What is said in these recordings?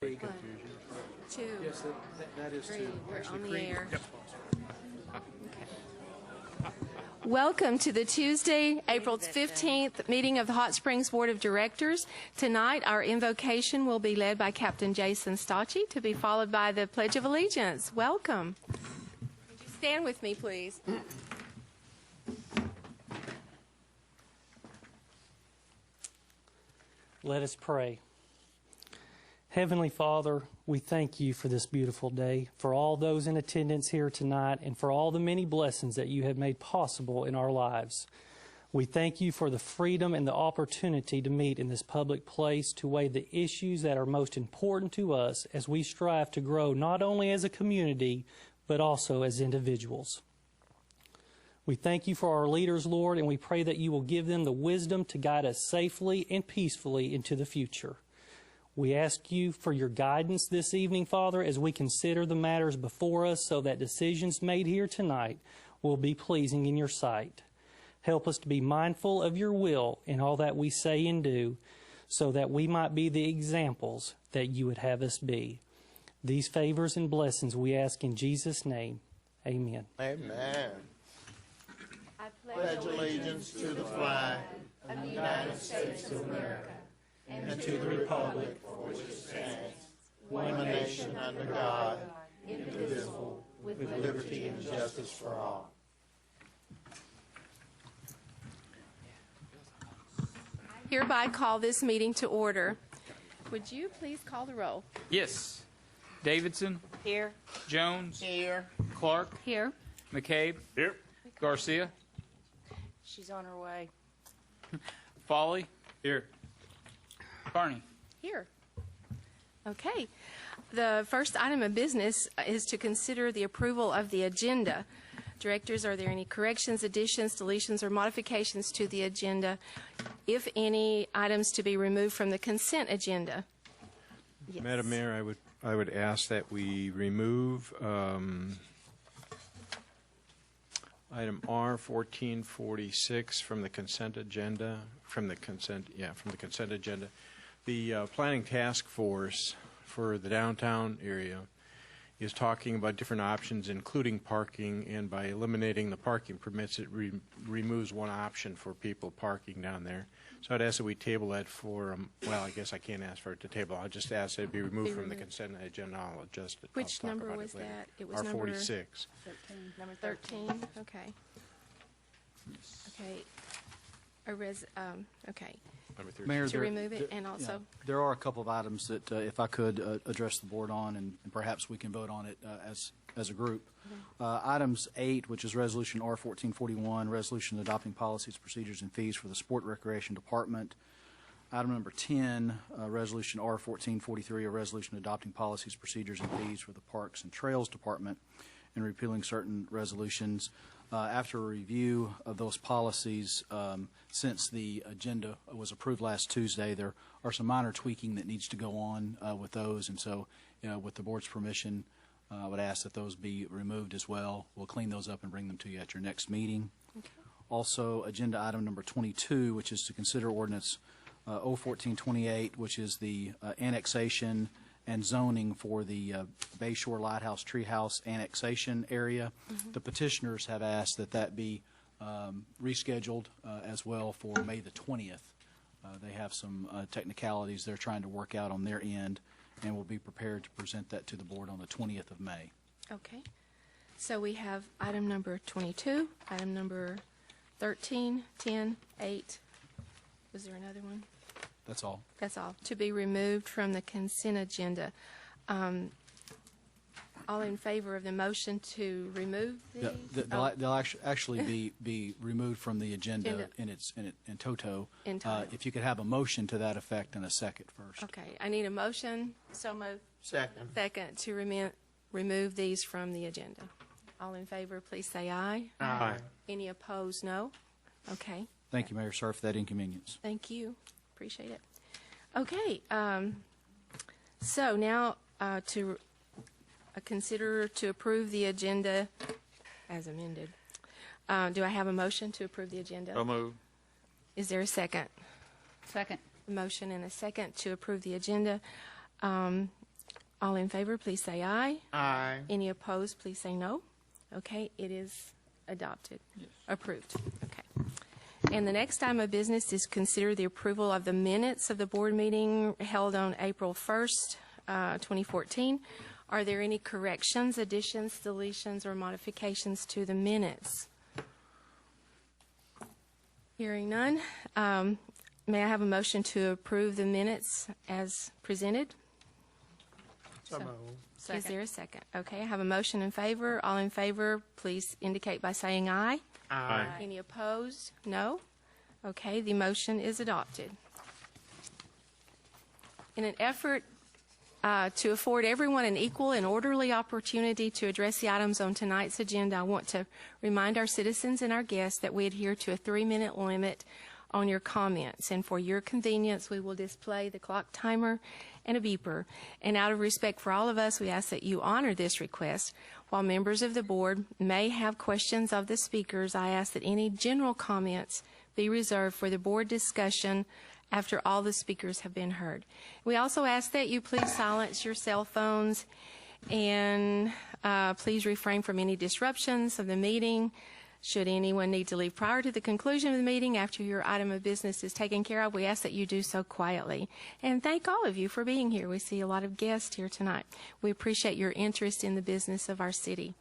One, two, Yes, that is three. to We're actually on the create. air. Welcome to the Tuesday, April 15th meeting of the Hot Springs Board of Directors. Tonight, our invocation will be led by Captain Jason Stacci, to be followed by the Pledge of Allegiance. Welcome. Would you stand with me, please? Let us pray. Heavenly Father, we thank you for this beautiful day, for all those in attendance here tonight, and for all the many blessings that you have made possible in our lives. We thank you for the freedom and the opportunity to meet in this public place to weigh the issues that are most important to us as we strive to grow not only as a community, but also as individuals. We thank you for our leaders, Lord, and we pray that you will give them the wisdom to guide us safely and peacefully into the future. We ask you for your guidance this evening, Father, as we consider the matters before us so that decisions made here tonight will be pleasing in your sight. Help us to be mindful of your will in all that we say and do so that we might be the examples that you would have us be. These favors and blessings we ask in Jesus' name. Amen. Amen. I pledge allegiance to the flag of the United States of America and to the republic for which it stands, one nation under God, indivisible, with liberty and justice for all. Hereby call this meeting to order. Would you please call the roll? Yes. Davidson. Here. Jones. Here. Clark. Here. McCabe. Here. Garcia. She's on her way. Foley. Here. Carney. Here. Okay. The first item of business is to consider the approval of the agenda. Directors, are there any corrections, additions, deletions, or modifications to the agenda? If any, items to be removed from the consent agenda? Yes. Madam Mayor, I would ask that we remove item R1446 from the consent agenda. The planning task force for the downtown area is talking about different options, including parking, and by eliminating the parking permits, it removes one option for people parking down there. So I'd ask that we table that for, well, I guess I can't ask for it to table. I'll just ask that it be removed from the consent agenda. I'll adjust it. Which number was that? It was number R46. 13. Number 13. Okay. Okay. Okay. Number 13. Mayor, To remove it, and also there are a couple of items that, if I could address the board on, and perhaps we can vote on it as a group. Items 8, which is Resolution R1441, Resolution adopting policies, procedures, and fees for the Sport Recreation Department. Item number 10, Resolution R1443, a resolution adopting policies, procedures, and fees for the Parks and Trails Department, and repealing certain resolutions. After a review of those policies, since the agenda was approved last Tuesday, there are some minor tweaking that needs to go on with those, and so with the board's permission, I would ask that those be removed as well. We'll clean those up and bring them to you at your next meeting. Okay. Also, agenda item number 22, which is to consider ordinance 01428, which is the annexation and zoning for the Bayshore Lighthouse Treehouse annexation area. Mm-hmm. The petitioners have asked that that be rescheduled as well for May the 20th. They have some technicalities they're trying to work out on their end, and will be prepared to present that to the board on the 20th of May. Okay. So we have item number 22, item number 13, 10, 8. Was there another one? That's all. That's all. To be removed from the consent agenda. All in favor of the motion to remove these? They'll actually be removed from the agenda in toto. If you could have a motion to that effect and a second first. Okay. I need a motion. So moved. Second. Second to remove these from the agenda. All in favor, please say aye. Aye. Any opposed, no? Okay. Thank you, Mayor. Sorry for that inconvenience. Thank you. Appreciate it. Okay. So now to consider to approve the agenda as amended. Do I have a motion to approve the agenda? So moved. Is there a second? Second. A motion and a second to approve the agenda. All in favor, please say aye. Aye. Any opposed, please say no. Okay, it is adopted. Approved. Okay. And the next item of business is consider the approval of the minutes of the board meeting held on April 1st, 2014. Are there any corrections, additions, deletions, or modifications to the minutes? Hearing none, may I have a motion to approve the minutes as presented? So moved. Is there a second? Okay, I have a motion in favor. All in favor, please indicate by saying aye. Aye. Any opposed? No? Okay, the motion is adopted. In an effort to afford everyone an equal and orderly opportunity to address the items on tonight's agenda, I want to remind our citizens and our guests that we adhere to a 3-minute limit on your comments. And for your convenience, we will display the clock timer and a beeper. And out of respect for all of us, we ask that you honor this request. While members of the board may have questions of the speakers, I ask that any general comments be reserved for the board discussion after all the speakers have been heard. We also ask that you please silence your cell phones and please refrain from any disruptions of the meeting. Should anyone need to leave prior to the conclusion of the meeting after your item of business is taken care of, we ask that you do so quietly. And thank all of you for being here. We see a lot of guests here tonight. We appreciate your interest in the business of our city.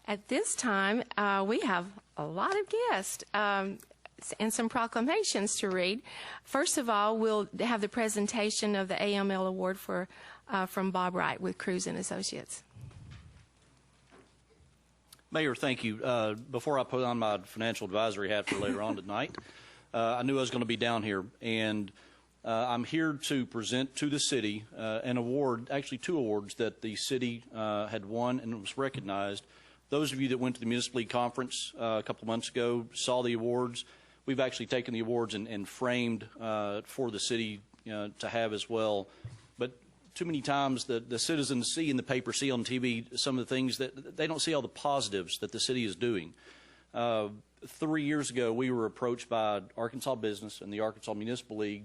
At this time, we have a lot of guests and some proclamations to read. First of all, we'll have the presentation of the AML Award from Bob Wright with Cruz and Associates. Mayor, thank you. Before I put on my financial advisory hat for later on tonight, I knew I was going to be down here, and I'm here to present to the city an award, actually 2 awards that the city had won and was recognized. Those of you that went to the Municipal League Conference a couple of months ago saw the awards. We've actually taken the awards and framed for the city to have as well. But too many times the citizens see in the paper, see on TV, some of the things that they don't see all the positives that the city is doing. 3 years ago, we were approached by Arkansas Business and the Arkansas Municipal League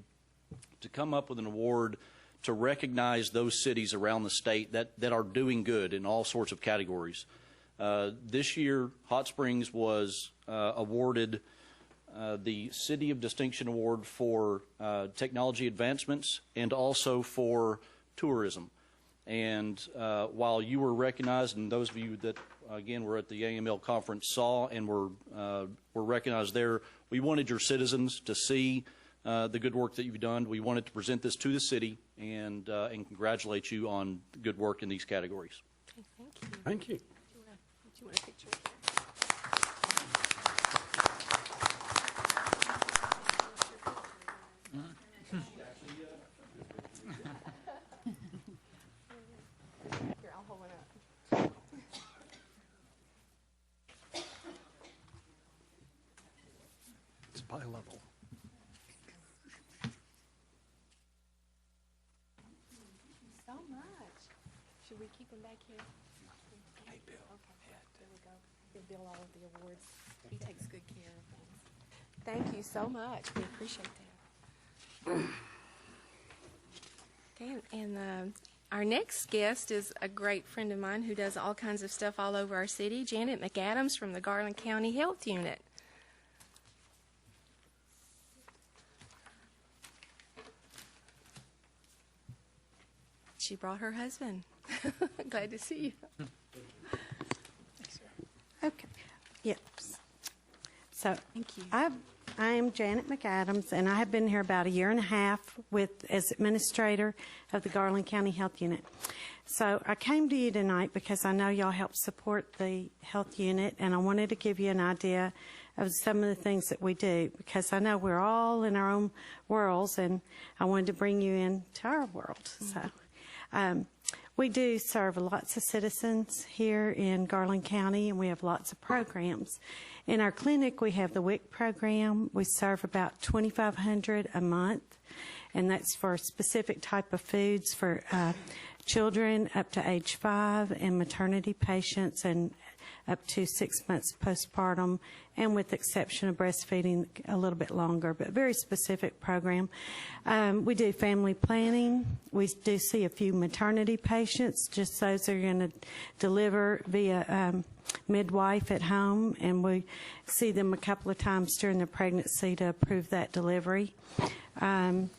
to come up with an award to recognize those cities around the state that are doing good in all sorts of categories. This year, Hot Springs was awarded the City of Distinction Award for technology advancements and also for tourism. And while you were recognized, and those of you that, again, were at the AML conference saw and were recognized there, we wanted your citizens to see the good work that you've done. We wanted to present this to the city and congratulate you on good work in these categories. Okay, thank you. Thank you. Do you want a picture? Here, I'll hold one up. It's bi-level. So much. Should we keep him back here? Hey, Bill. Okay, there we go. Give Bill all of the awards. He takes good care of things. Thank you so much. We appreciate that. Okay, and our next guest is a great friend of mine who does all kinds of stuff all over our city, Janet McAdams from the Garland County Health Unit. She brought her husband. Glad to see you. Okay. Yes. So Thank you. I am Janet McAdams, and I have been here about 1.5 years as administrator of the Garland County Health Unit. So I came to you tonight because I know y'all help support the health unit, and I wanted to give you an idea of some of the things that we do, because I know we're all in our own worlds, and I wanted to bring you into our world. So we do serve lots of citizens here in Garland County, and we have lots of programs. In our clinic, we have the WIC program. We serve about 2,500 a month, and that's for a specific type of foods for children up to age 5 and maternity patients and up to 6 months postpartum, and with the exception of breastfeeding, a little bit longer, but very specific program. We do family planning. We do see a few maternity patients, just those that are going to deliver via midwife at home, and we see them a couple of times during their pregnancy to approve that delivery.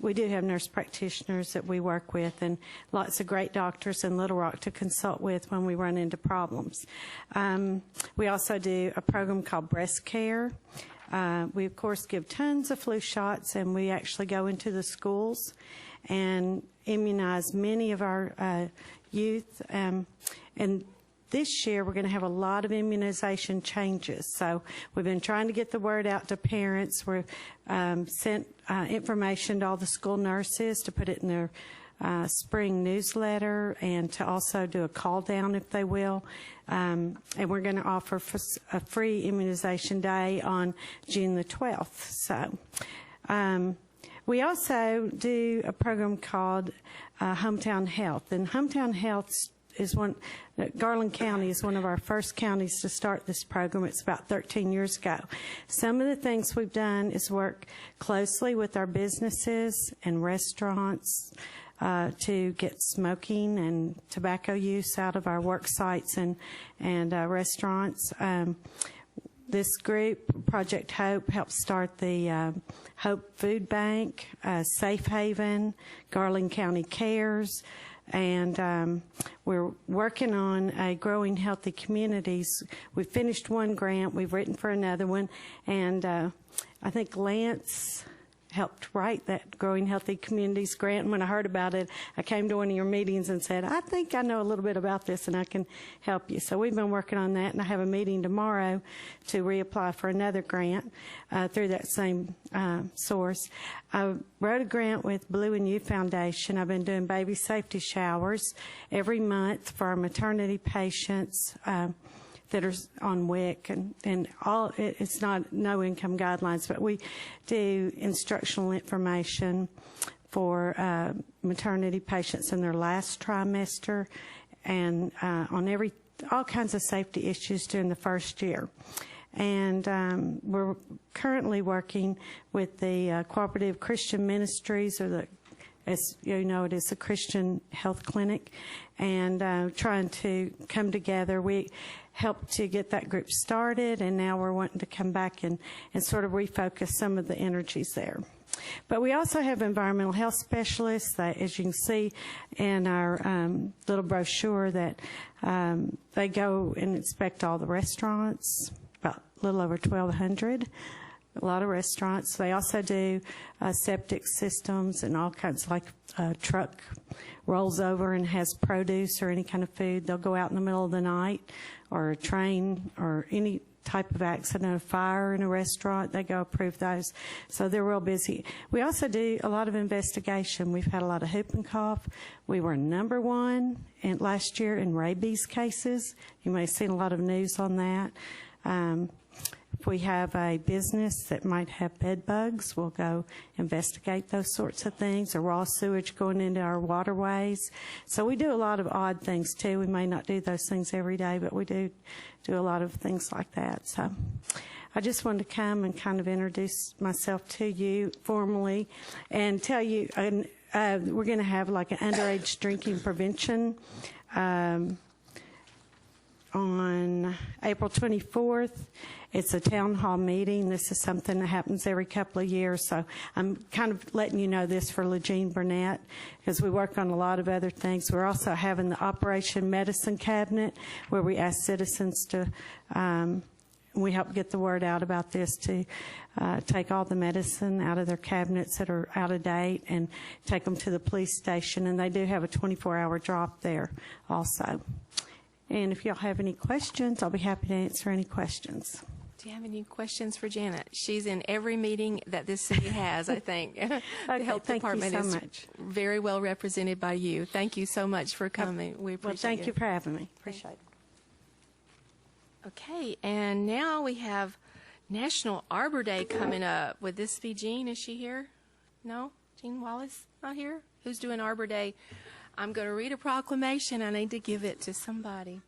We do have nurse practitioners that we work with, and lots of great doctors in Little Rock to consult with when we run into problems. We also do a program called Breast Care. We, of course, give tons of flu shots, and we actually go into the schools and immunize many of our youth. And this year, we're going to have a lot of immunization changes. So we've been trying to get the word out to parents. We've sent information to all the school nurses to put it in their spring newsletter, and to also do a call down, if they will. And we're going to offer a free immunization day on June the 12th. So we also do a program called Hometown Health. And Hometown Health is Garland County is one of our first counties to start this program. It's about 13 years ago. Some of the things we've done is work closely with our businesses and restaurants to get smoking and tobacco use out of our work sites and restaurants. This group, Project Hope, helped start the Hope Food Bank, Safe Haven, Garland County Cares, and we're working on growing healthy communities. We've finished one grant. We've written for another one. And I think Lance helped write that Growing Healthy Communities grant. And when I heard about it, I came to one of your meetings and said, I think I know a little bit about this and I can help you. So we've been working on that, and I have a meeting tomorrow to reapply for another grant through that same source. I wrote a grant with Blue and You Foundation. I've been doing baby safety showers every month for our maternity patients that are on WIC, and all. It's not no income guidelines, but we do instructional information for maternity patients in their last trimester, and on all kinds of safety issues during the first year. And we're currently working with the Cooperative Christian Ministries, or as you know, it is a Christian health clinic, and trying to come together. We helped to get that group started, and now we're wanting to come back and sort of refocus some of the energies there. But we also have environmental health specialists that, as you can see in our little brochure, that they go and inspect all the restaurants, about a little over 1,200. A lot of restaurants. They also do septic systems and all kinds, like a truck rolls over and has produce or any kind of food. They'll go out in the middle of the night, or a train, or any type of accident, a fire in a restaurant, they go approve those. So they're real busy. We also do a lot of investigation. We've had a lot of whooping cough. We were number one last year in rabies cases. You may have seen a lot of news on that. If we have a business that might have bed bugs, we'll go investigate those sorts of things, or raw sewage going into our waterways. So we do a lot of odd things, too. We may not do those things every day, but we do a lot of things like that. So I just wanted to come and kind of introduce myself to you formally and tell you we're going to have like an underage drinking prevention on April 24th. It's a town hall meeting. This is something that happens every couple of years, so I'm kind of letting you know this for LaJean Burnett, because we work on a lot of other things. We're also having the Operation Medicine Cabinet, where we ask citizens to, we help get the word out about this, to take all the medicine out of their cabinets that are out of date and take them to the police station, and they do have a 24-hour drop there also. And if y'all have any questions, I'll be happy to answer any questions. Do you have any questions for Janet? She's in every meeting that this city has, I think. The health department thank you so is much. very well represented by you. Thank you so much for coming. We appreciate it. Well, thank you for having me. Appreciate it. Okay, and now we have National Arbor Day coming up. Would this be Jean? Is she here? No? 2014. Wallace not here? Who's doing Arbor Day? I'm going to read a proclamation. I need to give it to somebody.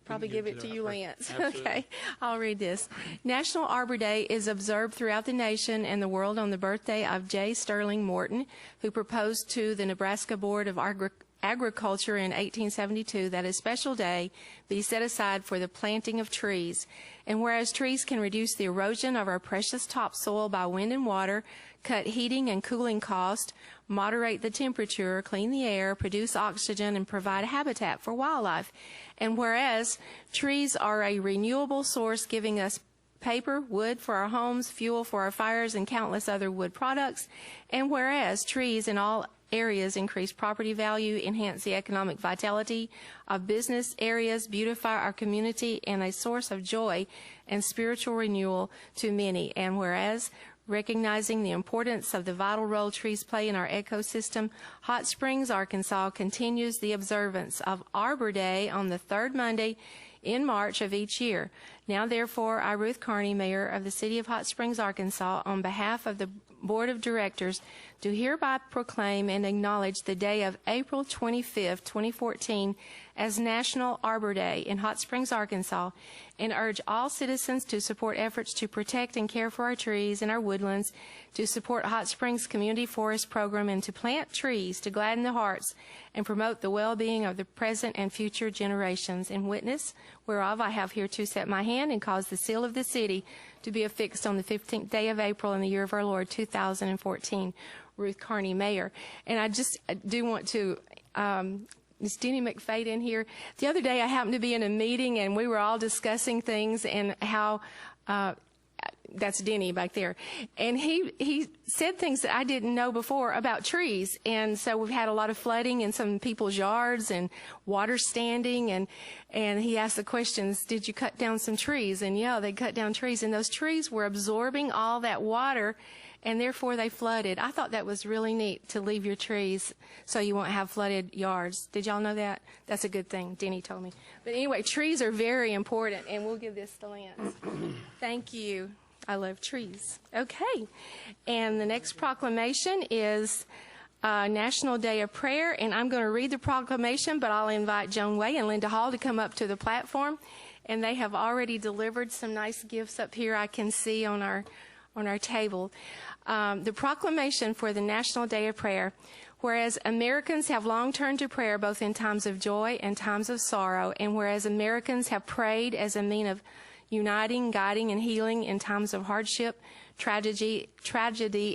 Probably give it to you, Lance. Okay, I'll read this. National Arbor Day is observed throughout the nation and the world on the birthday of J. Sterling Morton, who proposed to the Nebraska Board of Agriculture in 1872 that a special day be set aside for the planting of trees. And whereas trees can reduce the erosion of our precious topsoil by wind and water, cut heating and cooling cost, moderate the temperature, clean the air, produce oxygen, and provide habitat for wildlife. And whereas trees are a renewable source giving us paper, wood for our homes, fuel for our fires, and countless other wood products. And whereas trees in all areas increase property value, enhance the economic vitality of business areas, beautify our community, and a source of joy and spiritual renewal to many. And whereas recognizing the importance of the vital role trees play in our ecosystem, Hot Springs, Arkansas continues the observance of Arbor Day on the third Monday in March of each year. Now, therefore, I, Ruth Carney, Mayor of the City of Hot Springs, Arkansas, on behalf of the Board of Directors, do hereby proclaim and acknowledge the day of April 25th, 2014, as National Arbor Day in Hot Springs, Arkansas, and urge all citizens to support efforts to protect and care for our trees and our woodlands, to support Hot Springs Community Forest Program, and to plant trees to gladden the hearts and promote the well-being of the present and future generations. In witness whereof I have hereto set my hand and caused the seal of the city to be affixed on the 15th day of April in the year of our Lord 2014. Ruth Carney, Mayor. And I do want to Ms. Denny McFadden here. The other day I happened to be in a meeting and we were all discussing things and how that's Denny back there. And he said things that I didn't know before about trees. And so we've had a lot of flooding in some people's yards and water standing. And he asked the questions, did you cut down some trees? And yeah, they cut down trees. And those trees were absorbing all that water, and therefore they flooded. I thought that was really neat, to leave your trees so you won't have flooded yards. Did y'all know that? That's a good thing, Denny told me. But anyway, trees are very important, and we'll give this to Lance. Thank you. I love trees. Okay. And the next proclamation is National Day of Prayer, and I'm going to read the proclamation, but I'll invite Joan Way and Linda Hall to come up to the platform, and they have already delivered some nice gifts up here I can see on our table. The proclamation for the National Day of Prayer. Whereas Americans have long turned to prayer both in times of joy and times of sorrow, and whereas Americans have prayed as a means of uniting, guiding, and healing in times of hardship, tragedy,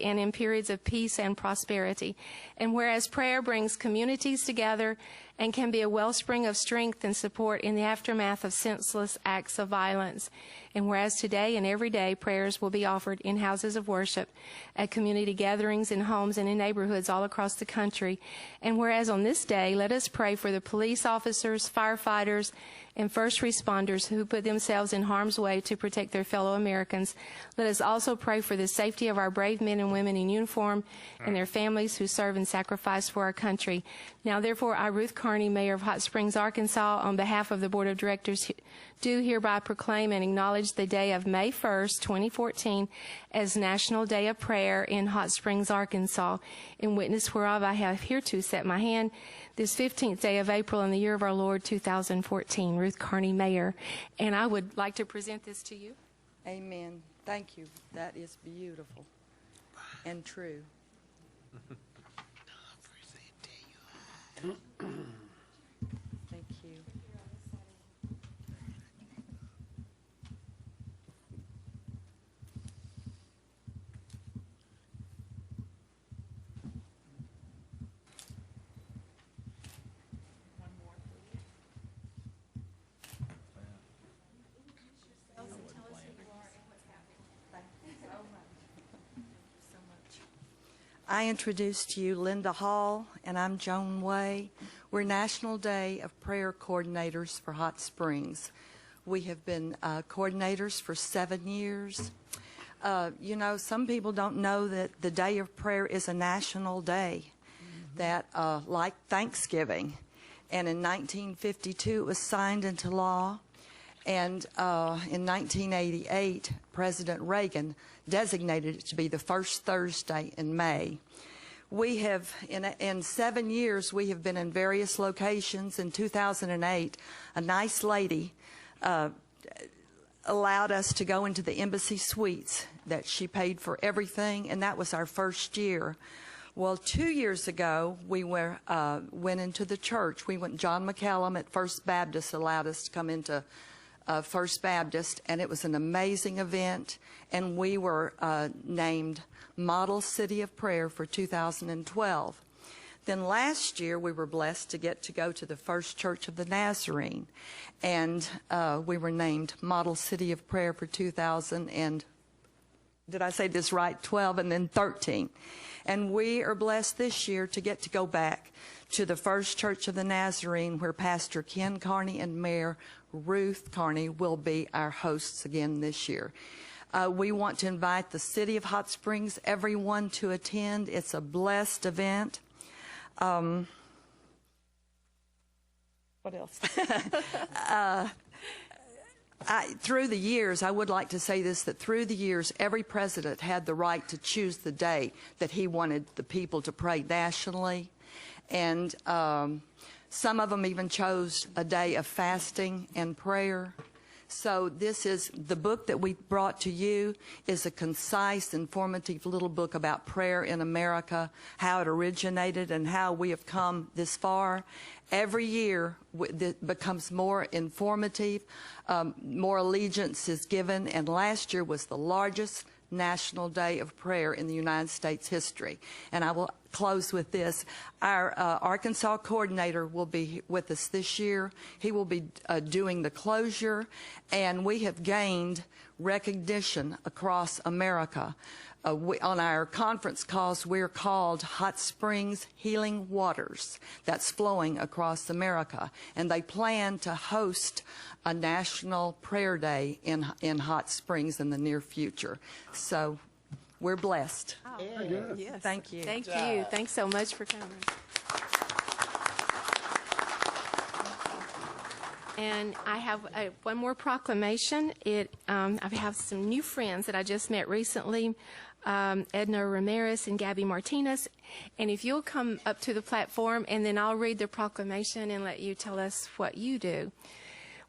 and in periods of peace and prosperity. And whereas prayer brings communities together and can be a wellspring of strength and support in the aftermath of senseless acts of violence. And whereas today and every day prayers will be offered in houses of worship, at community gatherings, in homes, and in neighborhoods all across the country. And whereas on this day, let us pray for the police officers, firefighters, and first responders who put themselves in harm's way to protect their fellow Americans. Let us also pray for the safety of our brave men and women in uniform and their families who serve and sacrifice for our country. Now, therefore, I, Ruth Carney, Mayor of Hot Springs, Arkansas, on behalf of the Board of Directors, do hereby proclaim and acknowledge the day of May 1st, 2014, as National Day of Prayer in Hot Springs, Arkansas. In witness whereof I have hereto set my hand, this 15th day of April in the year of our Lord 2014. Ruth Carney, Mayor. And I would like to present this to you. Amen. Thank you. That is beautiful and true. Thank you. I introduce to you Linda Hall, and I'm Joan Way. We're National Day of Prayer Coordinators for Hot Springs. We have been coordinators for 7 years. You know, some people don't know that the Day of Prayer is a national day, that like Thanksgiving. And in 1952, it was signed into law. And in 1988, President Reagan designated it to be the first Thursday in May. We have, in 7 years, we have been in various locations. In 2008, a nice lady allowed us to go into the embassy suites that she paid for everything, and that was our first year. Well, 2 years ago, we went into the church. John McCallum at First Baptist allowed us to come into First Baptist, and it was an amazing event, and we were named Model City of Prayer for 2012. Then last year, we were blessed to get to go to the First Church of the Nazarene, and we were named Model City of Prayer for 2000 and, did I say this right, 12 and then 13. And we are blessed this year to get to go back to the First Church of the Nazarene, where Pastor Ken Carney and Mayor Ruth Carney will be our hosts again this year. We want to invite the City of Hot Springs, everyone to attend. It's a blessed event. What else? Through the years, I would like to say this, that through the years, every president had the right to choose the day that he wanted the people to pray nationally. And some of them even chose a day of fasting and prayer. So this is, the book that we brought to you is a concise, informative little book about prayer in America, how it originated and how we have come this far. Every year it becomes more informative, more allegiance is given, and last year was the largest National Day of Prayer in the United States history. And I will close with this. Our Arkansas coordinator will be with us this year. He will be doing the closure, and we have gained recognition across America. On our conference calls, we're called Hot Springs Healing Waters. That's flowing across America. And they plan to host a National Prayer Day in Hot Springs in the near future. So we're blessed. Oh, yes. Thank you. Thank you. Thanks so much for coming. And I have one more proclamation. I have some new friends that I just met recently, Edna Ramirez and Gabby Martinez. And if you'll come up to the platform, and then I'll read the proclamation and let you tell us what you do.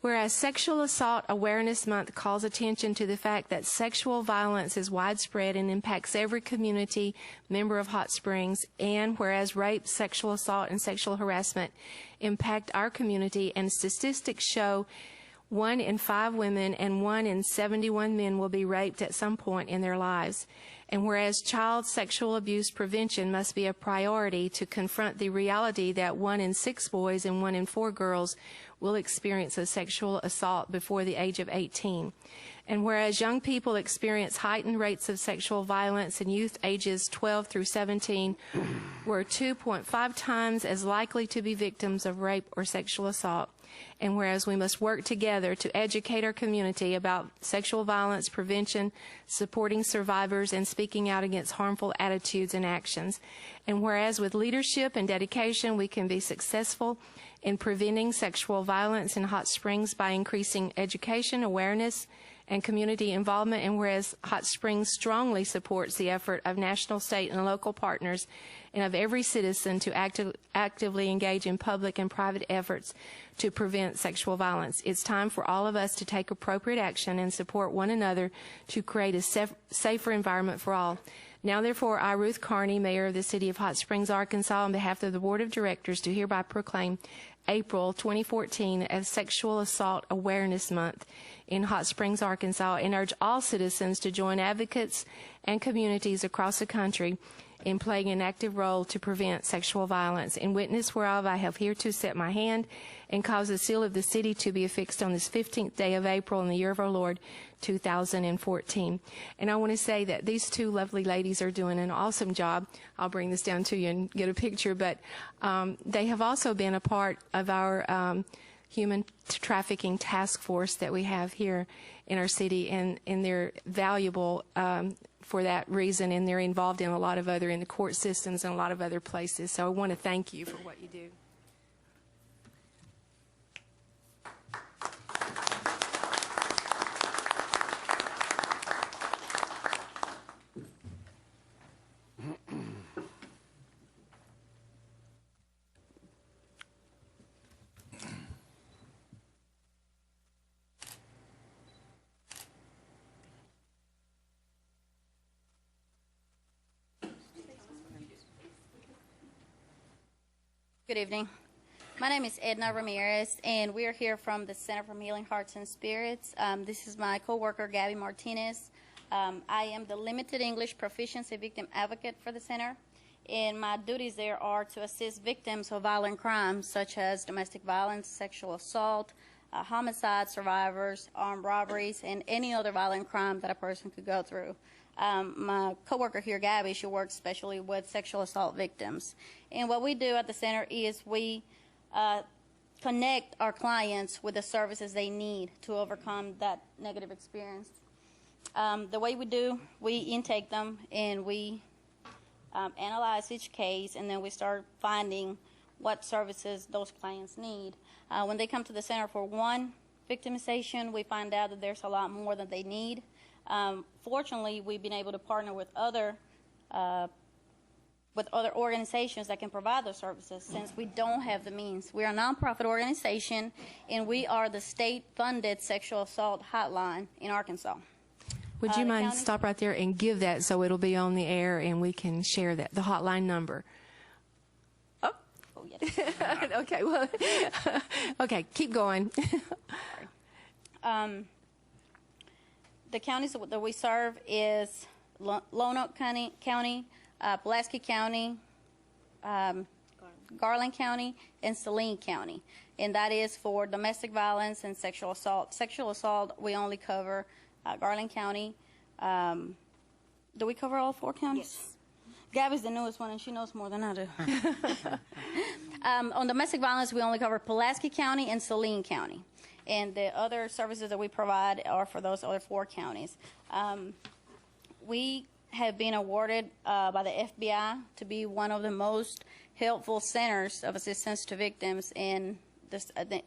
Whereas Sexual Assault Awareness Month calls attention to the fact that sexual violence is widespread and impacts every community member of Hot Springs, and whereas rape, sexual assault, and sexual harassment impact our community, and statistics show 1 in 5 women and 1 in 71 men will be raped at some point in their lives. And whereas child sexual abuse prevention must be a priority to confront the reality that 1 in 6 boys and 1 in 4 girls will experience a sexual assault before the age of 18. And whereas young people experience heightened rates of sexual violence in youth ages 12 through 17, were 2.5 times as likely to be victims of rape or sexual assault. And whereas we must work together to educate our community about sexual violence prevention, supporting survivors, and speaking out against harmful attitudes and actions. And whereas with leadership and dedication, we can be successful in preventing sexual violence in Hot Springs by increasing education, awareness, and community involvement. And whereas Hot Springs strongly supports the effort of national, state, and local partners and of every citizen to actively engage in public and private efforts to prevent sexual violence. It's time for all of us to take appropriate action and support one another to create a safer environment for all. Now, therefore, I, Ruth Carney, Mayor of the City of Hot Springs, Arkansas, on behalf of the Board of Directors, do hereby proclaim April 2014 as Sexual Assault Awareness Month in Hot Springs, Arkansas, and urge all citizens to join advocates and communities across the country in playing an active role to prevent sexual violence. In witness whereof, I have hereto set my hand and caused the seal of the city to be affixed on this 15th day of April in the year of our Lord, 2014. And I want to say that these two lovely ladies are doing an awesome job. I'll bring this down to you and get a picture, but they have also been a part of our human trafficking task force that we have here in our city, and they're valuable for that reason, and they're involved in a lot of other, in the court systems and a lot of other places. So I want to thank you for what you do. Good evening. My name is Edna Ramirez, and we are here from the Center for Healing Hearts and Spirits. This is my coworker, Gabby Martinez. I am the limited English proficiency victim advocate for the center, and my duties there are to assist victims of violent crimes such as domestic violence, sexual assault, homicide survivors, armed robberies, and any other violent crime that a person could go through. My coworker here, Gabby, she works especially with sexual assault victims. And what we do at the center is we connect our clients with the services they need to overcome that negative experience. The way we do, we intake them and we analyze each case, and then we start finding what services those clients need. When they come to the center for one victimization, we find out that there's a lot more that they need. Fortunately, we've been able to partner with other organizations that can provide those services since we don't have the means. We are a nonprofit organization, and we are the state-funded sexual assault hotline in Arkansas. Would you mind stop right there and give that so it'll be on the air and we can share that, the hotline number? Oh yes. Okay, well, okay, keep going. The counties that we serve is Lonoke County, Pulaski County, Garland County, and Saline County. And that is for domestic violence and sexual assault. Sexual assault, we only cover Garland County. Do we cover all 4 counties? Yes. Gabby's the newest one, and she knows more than I do. On domestic violence, we only cover Pulaski County and Saline County. And the other services that we provide are for those other 4 counties. We have been awarded by the FBI to be one of the most helpful centers of assistance to victims in the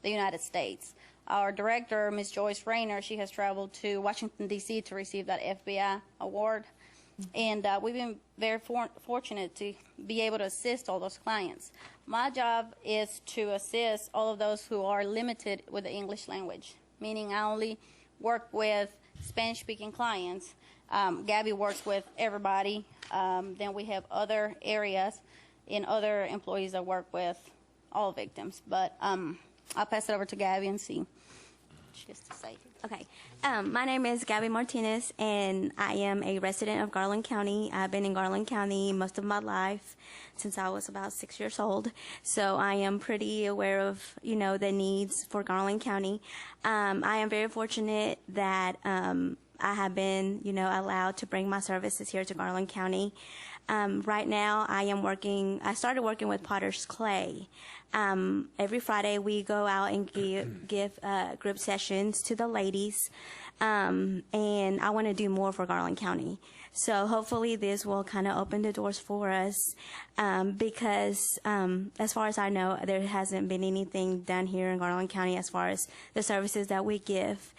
United States. Our director, Ms. Joyce Rayner, she has traveled to Washington, D.C. to receive that FBI award. And we've been very fortunate to be able to assist all those clients. My job is to assist all of those who are limited with the English language, meaning I only work with Spanish-speaking clients. Gabby works with everybody. Then we have other areas and other employees that work with all victims. But I'll pass it over to Gabby and see what she has to say. Okay. My name is Gabby Martinez, and I am a resident of Garland County. I've been in Garland County most of my life since I was about 6 years old. So I am pretty aware of, the needs for Garland County. I am very fortunate that I have been, allowed to bring my services here to Garland County. Right now, I started working with Potter's Clay. Every Friday, we go out and give group sessions to the ladies, and I want to do more for Garland County. So hopefully this will kind of open the doors for us, because as far as I know, there hasn't been anything done here in Garland County as far as the services that we give.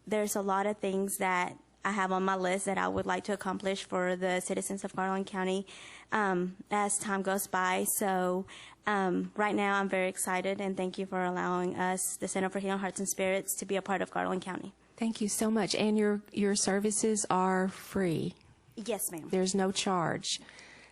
There's a lot of things that I have on my list that I would like to accomplish for the citizens of Garland County as time goes by. So right now I'm very excited, and thank you for allowing us, the Center for Healing Hearts and Spirits, to be a part of Garland County. Thank you so much. And your services are free. Yes, ma'am. There's no charge.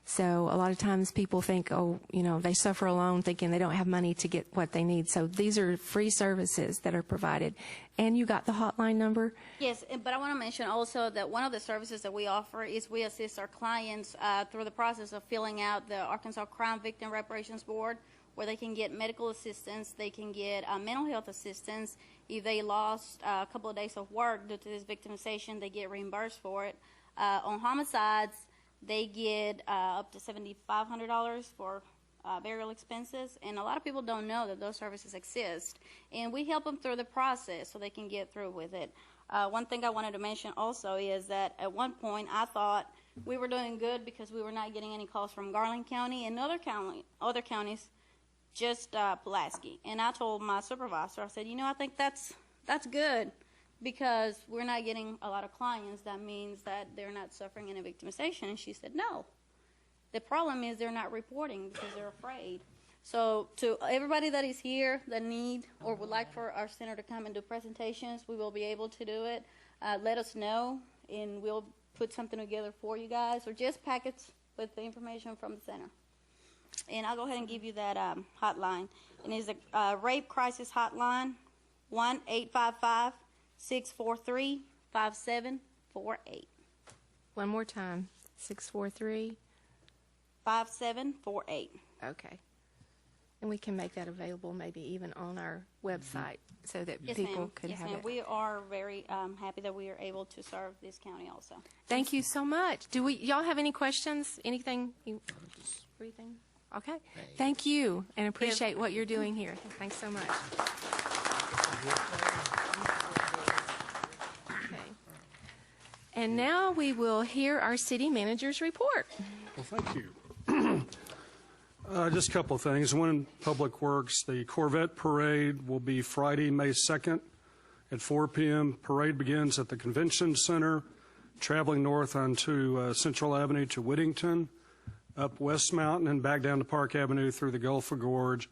So a lot of times people think, they suffer alone thinking they don't have money to get what they need. So these are free services that are provided. And you got the hotline number? Yes, but I want to mention also that one of the services that we offer is we assist our clients through the process of filling out the Arkansas Crime Victim Reparations Board, where they can get medical assistance, they can get mental health assistance. If they lost a couple of days of work due to this victimization, they get reimbursed for it. On homicides, they get up to $7,500 for burial expenses, and a lot of people don't know that those services exist, and we help them through the process so they can get through with it. One thing I wanted to mention also is that at one point I thought we were doing good because we were not getting any calls from Garland County and other counties, just Pulaski. And I told my supervisor, I said, I think that's good, because we're not getting a lot of clients. That means that they're not suffering any victimization. And she said, no. The problem is they're not reporting because they're afraid. So to everybody that is here that need or would like for our center to come and do presentations, we will be able to do it. Let us know, and we'll put something together for you guys, or just packets with the information from the center. And I'll go ahead and give you that hotline. And it's the Rape Crisis Hotline, 1-855-643-5748. One more time, 643. 5748. Okay. And we can make that available maybe even on our website so that Yes, people ma'am. could Yes, have ma'am. it. We are very happy that we are able to serve this county also. Thank you so much. Y'all have any questions? Anything? Everything? Okay. Thank you, and appreciate what you're doing here. Thanks so much. Okay. And now we will hear our city manager's report. Well, thank you. Just a couple of things. One, in Public Works, the Corvette Parade will be Friday, May 2nd at 4 p.m. Parade begins at the Convention Center, traveling north onto Central Avenue to Whittington, up West Mountain and back down to Park Avenue through the Gulf of Gorge,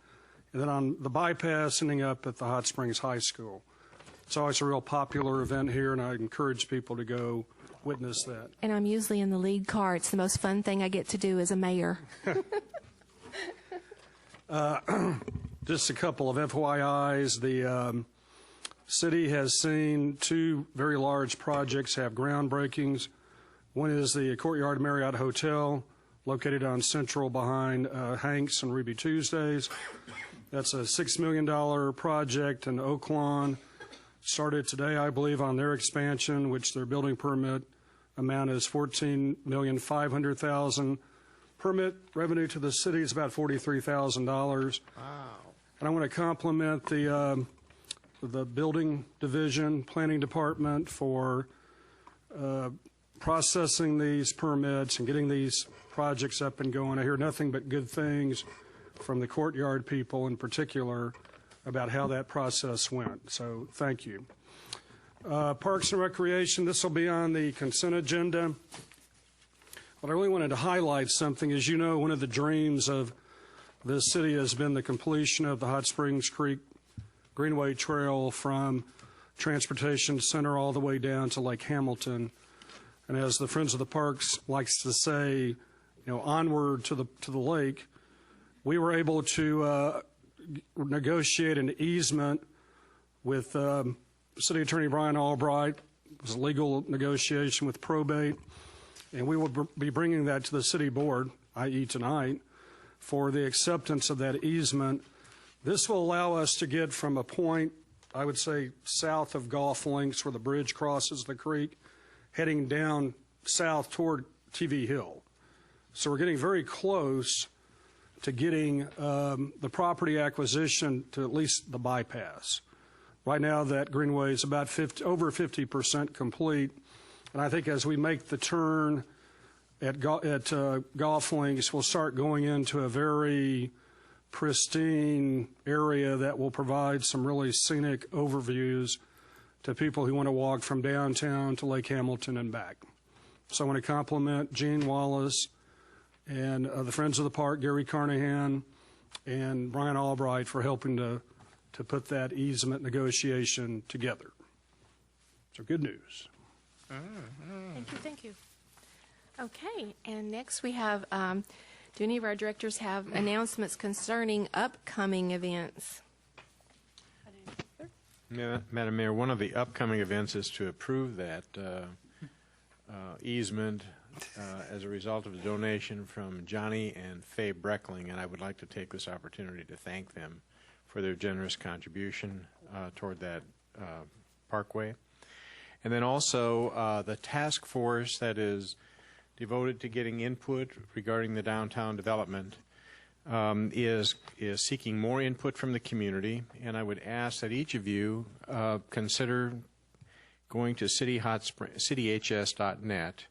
and then on the bypass ending up at the Hot Springs High School. It's always a real popular event here, and I encourage people to go witness that. And I'm usually in the lead car. It's the most fun thing I get to do as a mayor. Just a couple of FYIs. The city has seen two very large projects have groundbreakings. One is the Courtyard Marriott Hotel, located on Central behind Hanks and Ruby Tuesdays. That's a $6 million project in Oak Lawn. Started today, I believe, on their expansion, which their building permit amount is $14,500,000. Permit revenue to the city is about $43,000. Wow. And I want to compliment the building division, planning department for processing these permits and getting these projects up and going. I hear nothing but good things from the Courtyard people in particular about how that process went. So thank you. Parks and Recreation, this will be on the consent agenda. But I really wanted to highlight something. As you know, one of the dreams of this city has been the completion of the Hot Springs Creek Greenway Trail from Transportation Center all the way down to Lake Hamilton. And as the Friends of the Parks likes to say, onward to the lake, we were able to negotiate an easement with City Attorney Brian Albright. It was a legal negotiation with probate. And we will be bringing that to the city board, i.e. tonight, for the acceptance of that easement. This will allow us to get from a point, I would say, south of Golf Links where the bridge crosses the creek, heading down south toward TV Hill. So we're getting very close to getting the property acquisition to at least the bypass. Right now, that greenway is about over 50% complete. And I think as we make the turn at Golf Links, we'll start going into a very pristine area that will provide some really scenic overviews to people who want to walk from downtown to Lake Hamilton and back. So I want to compliment Gene Wallace and the Friends of the Park, Gary Carnahan, and Brian Albright for helping to put that easement negotiation together. So good news. Thank you. Okay, and next we have, do any of our directors have announcements concerning upcoming events? Madam Mayor, one of the upcoming events is to approve that easement as a result of a donation from Johnny and Faye Breckling, and I would like to take this opportunity to thank them for their generous contribution toward that parkway. And then also the task force that is devoted to getting input regarding the downtown development is seeking more input from the community, and I would ask that each of you consider going to cityhs.net,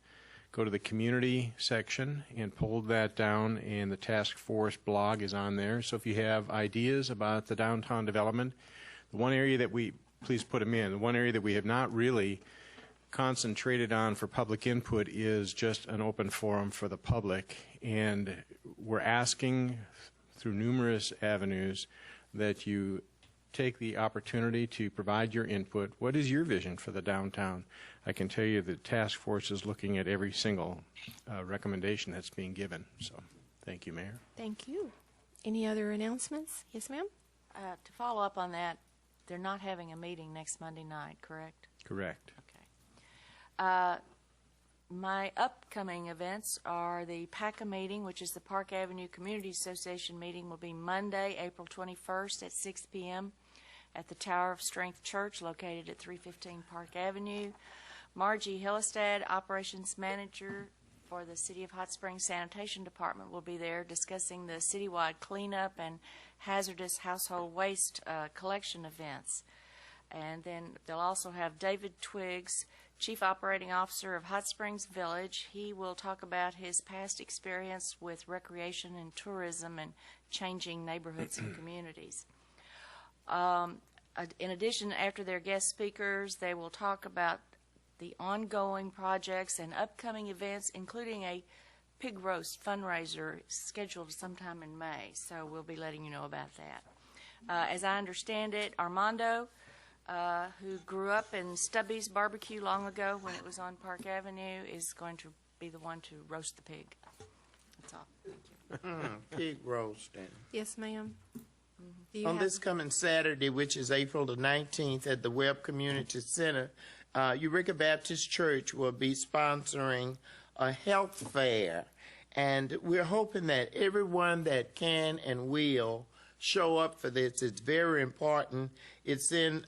go to the community section and pull that down, and the task force blog is on there. So if you have ideas about the downtown development, the one area that please put them in. The one area that we have not really concentrated on for public input is just an open forum for the public, and we're asking through numerous avenues that you take the opportunity to provide your input. What is your vision for the downtown? I can tell you the task force is looking at every single recommendation that's being given. So Thank you, Mayor. Thank you. Any other announcements? Yes, ma'am? To follow up on that, they're not having a meeting next Monday night, correct? Correct. Okay. My upcoming events are the PACA meeting, which is the Park Avenue Community Association meeting, will be Monday, April 21st at 6 p.m. at the Tower of Strength Church located at 315 Park Avenue. Margie Hillestad, Operations Manager for the City of Hot Springs Sanitation Department, will be there discussing the citywide cleanup and hazardous household waste collection events. And then they'll also have David Twiggs, Chief Operating Officer of Hot Springs Village. He will talk about his past experience with recreation and tourism and changing neighborhoods and communities. In addition, after their guest speakers, they will talk about the ongoing projects and upcoming events, including a pig roast fundraiser scheduled sometime in May. So we'll be letting you know about that. As I understand it, Armando, who grew up in Stubby's Barbecue long ago when it was on Park Avenue, is going to be the one to roast the pig. That's all. Thank you. Pig roasting. Yes, ma'am. On this coming Saturday, which is April the 19th at the Webb Community Center, Eureka Baptist Church will be sponsoring a health fair. And we're hoping that everyone that can and will show up for this. It's very important. It's in,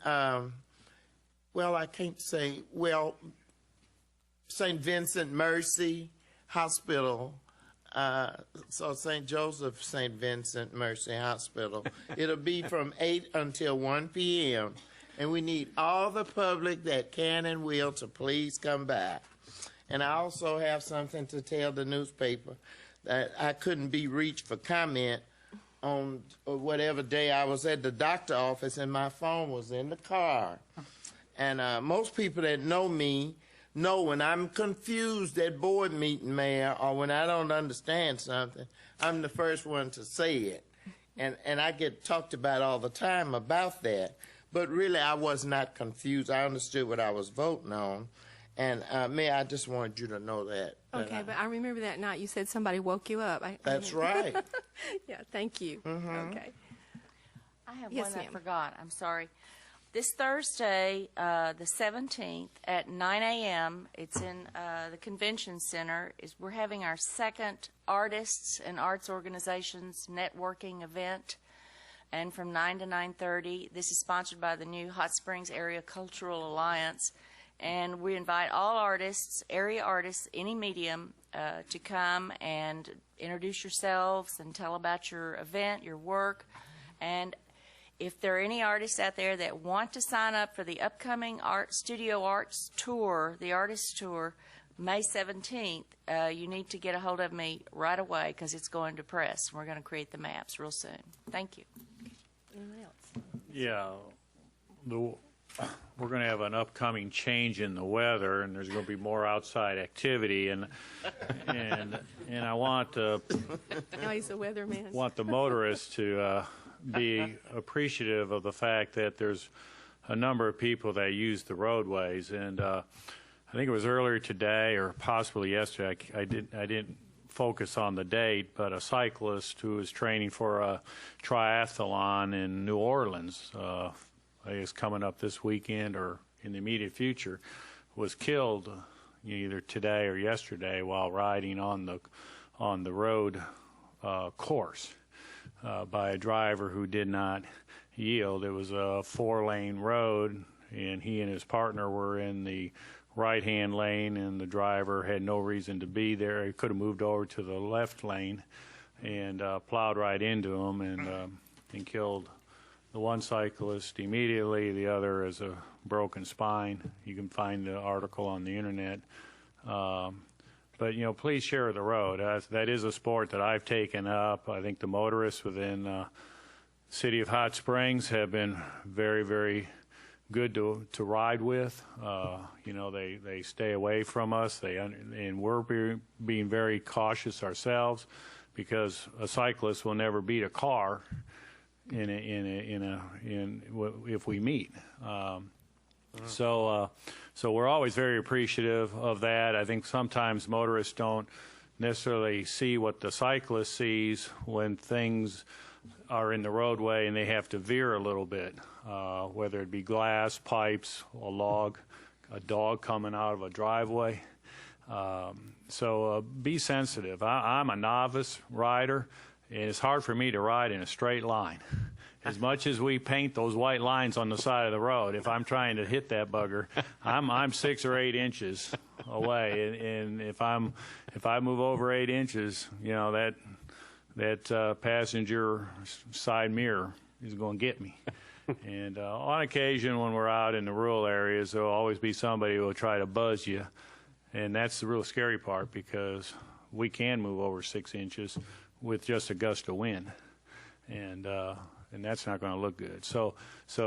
St. Vincent Mercy Hospital. So St. Joseph St. Vincent Mercy Hospital. It'll be from 8 until 1 p.m. And we need all the public that can and will to please come by. And I also have something to tell the newspaper that I couldn't be reached for comment on whatever day I was at the doctor's office and my phone was in the car. And most people that know me know when I'm confused at board meeting, Mayor, or when I don't understand something, I'm the first one to say it. And I get talked about all the time about that. But really, I was not confused. I understood what I was voting on. And, Mayor, I just wanted you to know that. Okay, but I remember that night you said somebody woke you up. That's right. Yeah, thank you. Mm-hmm. Okay. I have Yes, one I ma'am. forgot. I'm sorry. This Thursday, the 17th at 9 a.m., it's in the Convention Center. We're having our second Artists and Arts Organizations networking event. And from 9 to 9:30, this is sponsored by the new Hot Springs Area Cultural Alliance. And we invite all artists, area artists, any medium, to come and introduce yourselves and tell about your event, your work. And if there are any artists out there that want to sign up for the upcoming Studio Arts Tour, the Artist Tour, May 17th, you need to get a hold of me right away because it's going to press. We're going to create the maps real soon. Thank you. Anyone else? Yeah, we're going to have an upcoming change in the weather, and there's going to be more outside activity, and I want Now he's a weatherman. want the motorists to be appreciative of the fact that there's a number of people that use the roadways, and I think it was earlier today or possibly yesterday. I didn't focus on the date, but a cyclist who was training for a triathlon in New Orleans, is coming up this weekend or in the immediate future, was killed either today or yesterday while riding on the road course by a driver who did not yield. It was a 4-lane road, and he and his partner were in the right-hand lane, and the driver had no reason to be there. He could have moved over to the left lane and plowed right into him and killed the one cyclist immediately. The other is a broken spine. You can find the article on the internet. But, please share the road. That is a sport that I've taken up. I think the motorists within the city of Hot Springs have been very, very good to ride with. They stay away from us. And we're being very cautious ourselves because a cyclist will never beat a car if we meet. So we're always very appreciative of that. I think sometimes motorists don't necessarily see what the cyclist sees when things are in the roadway and they have to veer a little bit, whether it be glass, pipes, a log, a dog coming out of a driveway. So be sensitive. I'm a novice rider, and it's hard for me to ride in a straight line. As much as we paint those white lines on the side of the road, if I'm trying to hit that bugger, I'm 6 or 8 inches away, and if I move over 8 inches, you know, that passenger side mirror is going to get me. And on occasion, when we're out in the rural areas, there'll always be somebody who will try to buzz you, and that's the real scary part, because we can move over 6 inches with just a gust of wind, and that's not going to look good. So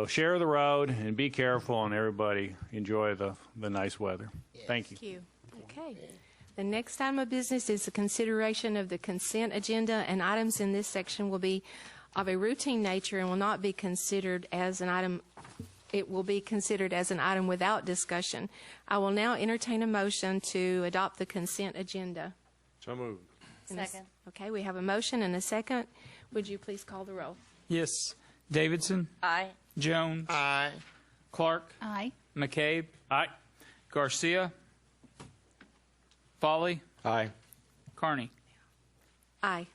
share the road and be careful, and everybody enjoy the nice weather. Yes. Thank you. Thank you. Okay. The next item of business is the consideration of the consent agenda, and items in this section will be of a routine nature and will not be considered as an item. It will be considered as an item without discussion. I will now entertain a motion to adopt the consent agenda. So moved. Second. Okay, we have a motion and a second. Would you please call the roll? Yes. Davidson. Aye. Jones. Aye. Clark. Aye. McCabe. Aye. Garcia. Foley. Aye. Carney. Aye.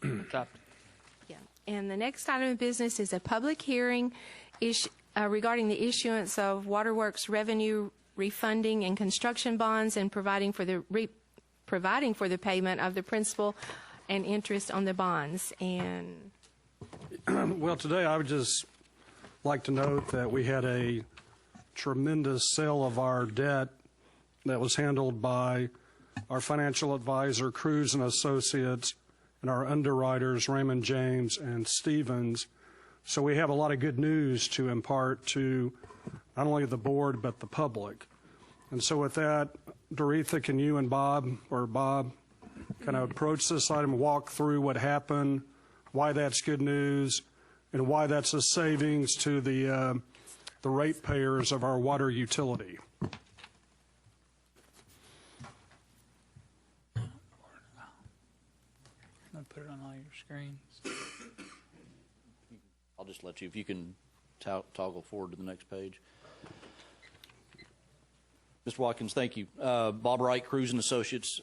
Adopted. Yeah. And the next item of business is a public hearing regarding the issuance of waterworks revenue refunding and construction bonds and providing for the payment of the principal and interest on the bonds. And Well, today I would just like to note that we had a tremendous sale of our debt that was handled by our financial advisor, Cruz and Associates, and our underwriters, Raymond James and Stevens. So we have a lot of good news to impart to not only the board but the public. And so with that, Doretha, can you and Bob kind of approach this item, walk through what happened, why that's good news, and why that's a savings to the ratepayers of our water utility. I'm going to put it on all your screens. I'll just let you, if you can toggle forward to the next page. Mr. Watkins, thank you. Bob Wright, Cruz and Associates.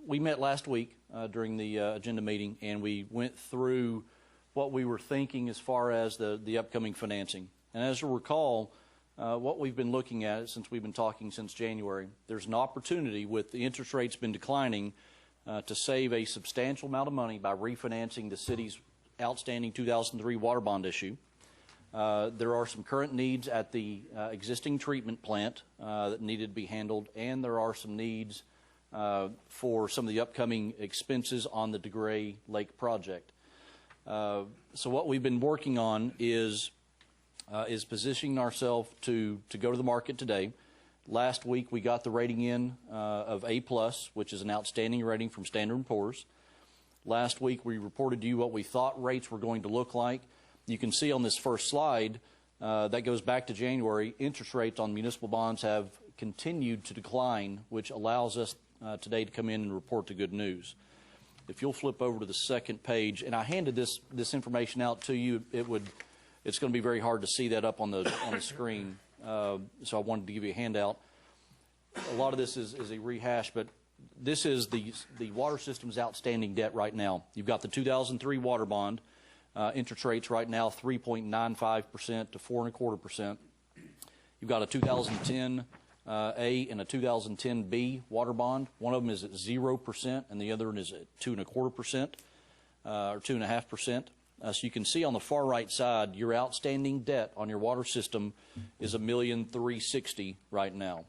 We met last week during the agenda meeting, and we went through what we were thinking as far as the upcoming financing. And as you'll recall, what we've been looking at since we've been talking since January, there's an opportunity with the interest rates been declining to save a substantial amount of money by refinancing the city's outstanding 2003 water bond issue. There are some current needs at the existing treatment plant that needed to be handled, and there are some needs for some of the upcoming expenses on the DeGray Lake project. So what we've been working on is positioning ourselves to go to the market today. Last week we got the rating in of A+, which is an outstanding rating from Standard & Poor's. Last week we reported to you what we thought rates were going to look like. You can see on this first slide, that goes back to January, interest rates on municipal bonds have continued to decline, which allows us today to come in and report the good news. If you'll flip over to the second page, and I handed this information out to you, it's going to be very hard to see that up on the screen, so I wanted to give you a handout. A lot of this is a rehash, but this is the water system's outstanding debt right now. You've got the 2003 water bond. Interest rates right now 3.95% to 4.25%. You've got a 2010 A and a 2010 B water bond. One of them is at 0% and the other one is at 2.25% or 2.5%. So you can see on the far right side, your outstanding debt on your water system is $1,360,000 right now.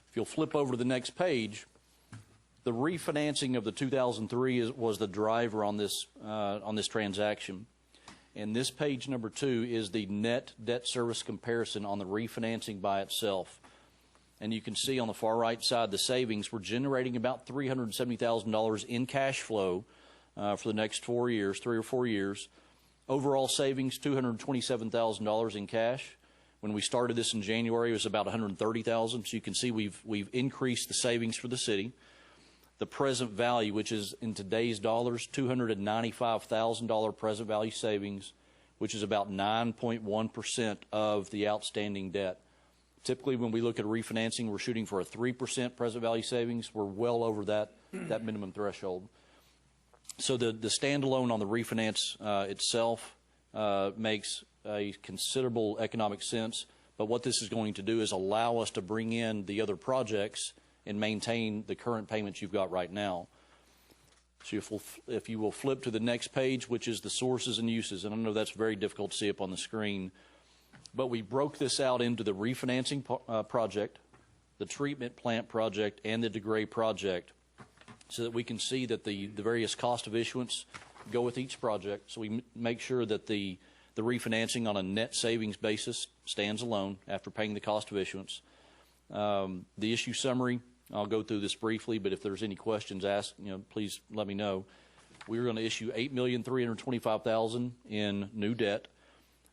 If you'll flip over to the next page, the refinancing of the 2003 was the driver on this transaction. And this page number 2 is the net debt service comparison on the refinancing by itself. And you can see on the far right side the savings. We're generating about $370,000 in cash flow for the next 3 or 4 years. Overall savings, $227,000 in cash. When we started this in January, it was about $130,000. So you can see we've increased the savings for the city. the present value, which is in today's dollars, $295,000 present value savings, which is about 9.1% of the outstanding debt. Typically, when we look at refinancing, we're shooting for a 3% present value savings. We're well over that minimum threshold. So the standalone on the refinance itself makes a considerable economic sense. But what this is going to do is allow us to bring in the other projects and maintain the current payments you've got right now. So if you will flip to the next page, which is the sources and uses, and I know that's very difficult to see up on the screen, but we broke this out into the refinancing project, the treatment plant project, and the DeGray project, so that we can see that the various cost of issuance go with each project. So we make sure that the refinancing on a net savings basis stands alone after paying the cost of issuance. The issue summary, I'll go through this briefly, but if there's any questions asked, please let me know. We're going to issue $8,325,000 in new debt.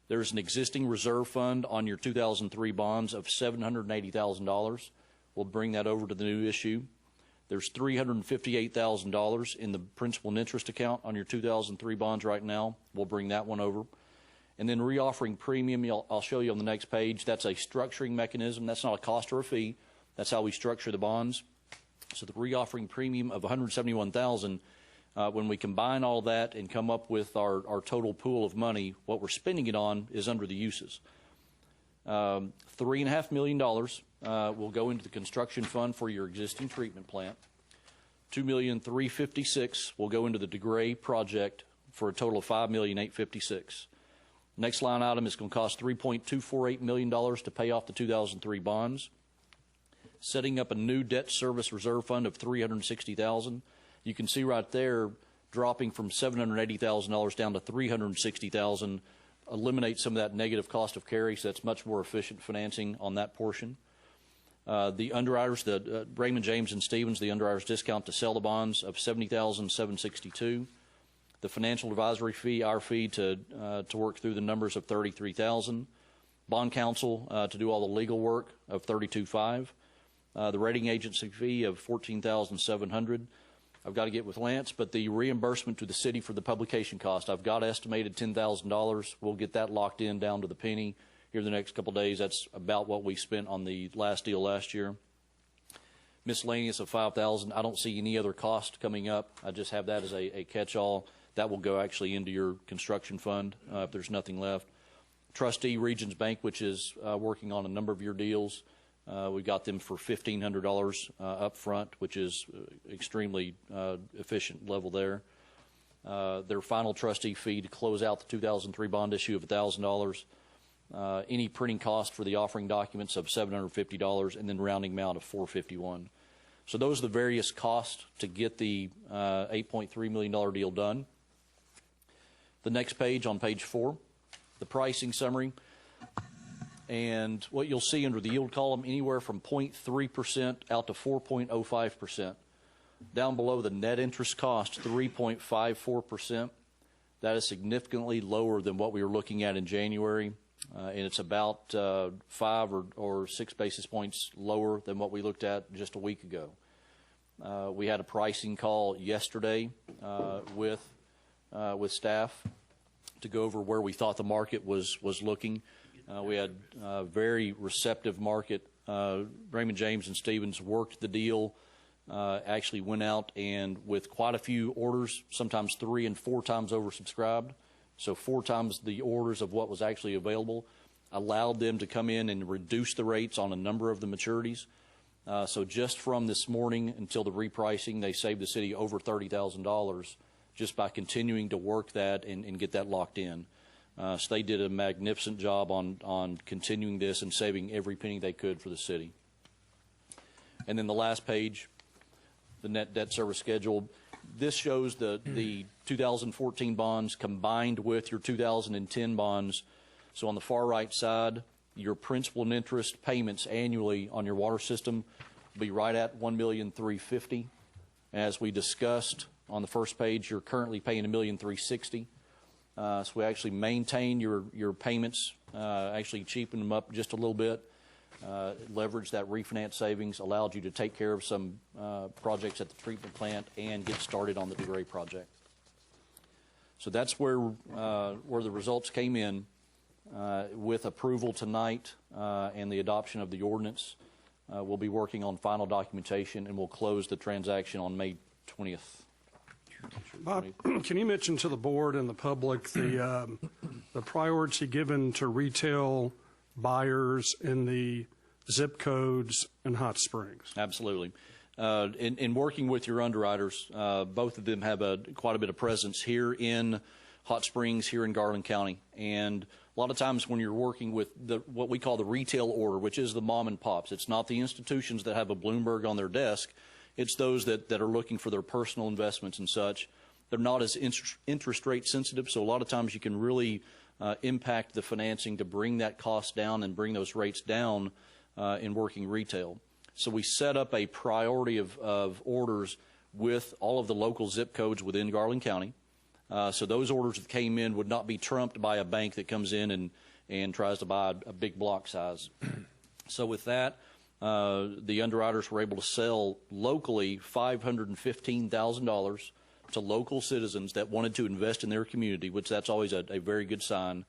There's an existing reserve fund on your 2003 bonds of $780,000. We'll bring that over to the new issue. There's $358,000 in the principal and interest account on your 2003 bonds right now. We'll bring that one over. And then reoffering premium, I'll show you on the next page. That's a structuring mechanism. That's not a cost or a fee. That's how we structure the bonds. So the reoffering premium of $171,000, when we combine all that and come up with our total pool of money, what we're spending it on is under the uses. $3.5 million will go into the construction fund for your existing treatment plant. $2,356,000 will go into the DeGray project for a total of $5,856,000. Next line item is going to cost $3.248 million to pay off the 2003 bonds. Setting up a new debt service reserve fund of $360,000. You can see right there dropping from $780,000 down to $360,000. Eliminate some of that negative cost of carry, so that's much more efficient financing on that portion. The underwriters, the Raymond James and Stevens, the underwriters discount to sell the bonds of $70,762. The financial advisory fee, our fee to work through the numbers of $33,000. Bond counsel to do all the legal work of $32,500. The rating agency fee of $14,700. I've got to get with Lance, but the reimbursement to the city for the publication cost, I've got estimated $10,000. We'll get that locked in down to the penny here in the next couple of days. That's about what we spent on the last deal last year. Miscellaneous of $5,000. I don't see any other cost coming up. I just have that as a catch-all. That will go actually into your construction fund if there's nothing left. Trustee Regions Bank, which is working on a number of your deals. We got them for $1,500 up front, which is extremely efficient level there. Their final trustee fee to close out the 2003 bond issue of $1,000. Any printing cost for the offering documents of $750, and then rounding amount of $451. So those are the various costs to get the $8.3 million deal done. The next page, on page 4, the pricing summary. And what you'll see under the yield column, anywhere from 0.3% out to 4.05%. Down below, the net interest cost, 3.54%. That is significantly lower than what we were looking at in January. And it's about 5 or 6 basis points lower than what we looked at just a week ago. We had a pricing call yesterday with staff to go over where we thought the market was looking. We had a very receptive market. Raymond James and Stevens worked the deal, actually went out and with quite a few orders, sometimes 3 and 4 times oversubscribed. So 4 times the orders of what was actually available, allowed them to come in and reduce the rates on a number of the maturities. So just from this morning until the repricing, they saved the city over $30,000 just by continuing to work that and get that locked in. So they did a magnificent job on continuing this and saving every penny they could for the city. And then the last page, the net debt service schedule. This shows the 2014 bonds combined with your 2010 bonds. So on the far right side, your principal and interest payments annually on your water system will be right at $1,350,000. As we discussed on the first page, you're currently paying $1,360,000. So we actually maintain your payments, actually cheapen them up just a little bit. leveraged that refinance savings, allowed you to take care of some projects at the treatment plant and get started on the DeGray project. So that's where the results came in. With approval tonight and the adoption of the ordinance, we'll be working on final documentation, and we'll close the transaction on May 20th. Bob, can you mention to the board and the public the priority given to retail buyers in the zip codes in Hot Springs? Absolutely. In working with your underwriters, both of them have quite a bit of presence here in Hot Springs, here in Garland County. And a lot of times when you're working with what we call the retail order, which is the mom and pops, it's not the institutions that have a Bloomberg on their desk. It's those that are looking for their personal investments and such. They're not as interest rate sensitive, so a lot of times you can really impact the financing to bring that cost down and bring those rates down in working retail. So we set up a priority of orders with all of the local zip codes within Garland County. So those orders that came in would not be trumped by a bank that comes in and tries to buy a big block size. So with that, the underwriters were able to sell locally $515,000 to local citizens that wanted to invest in their community, which that's always a very good sign.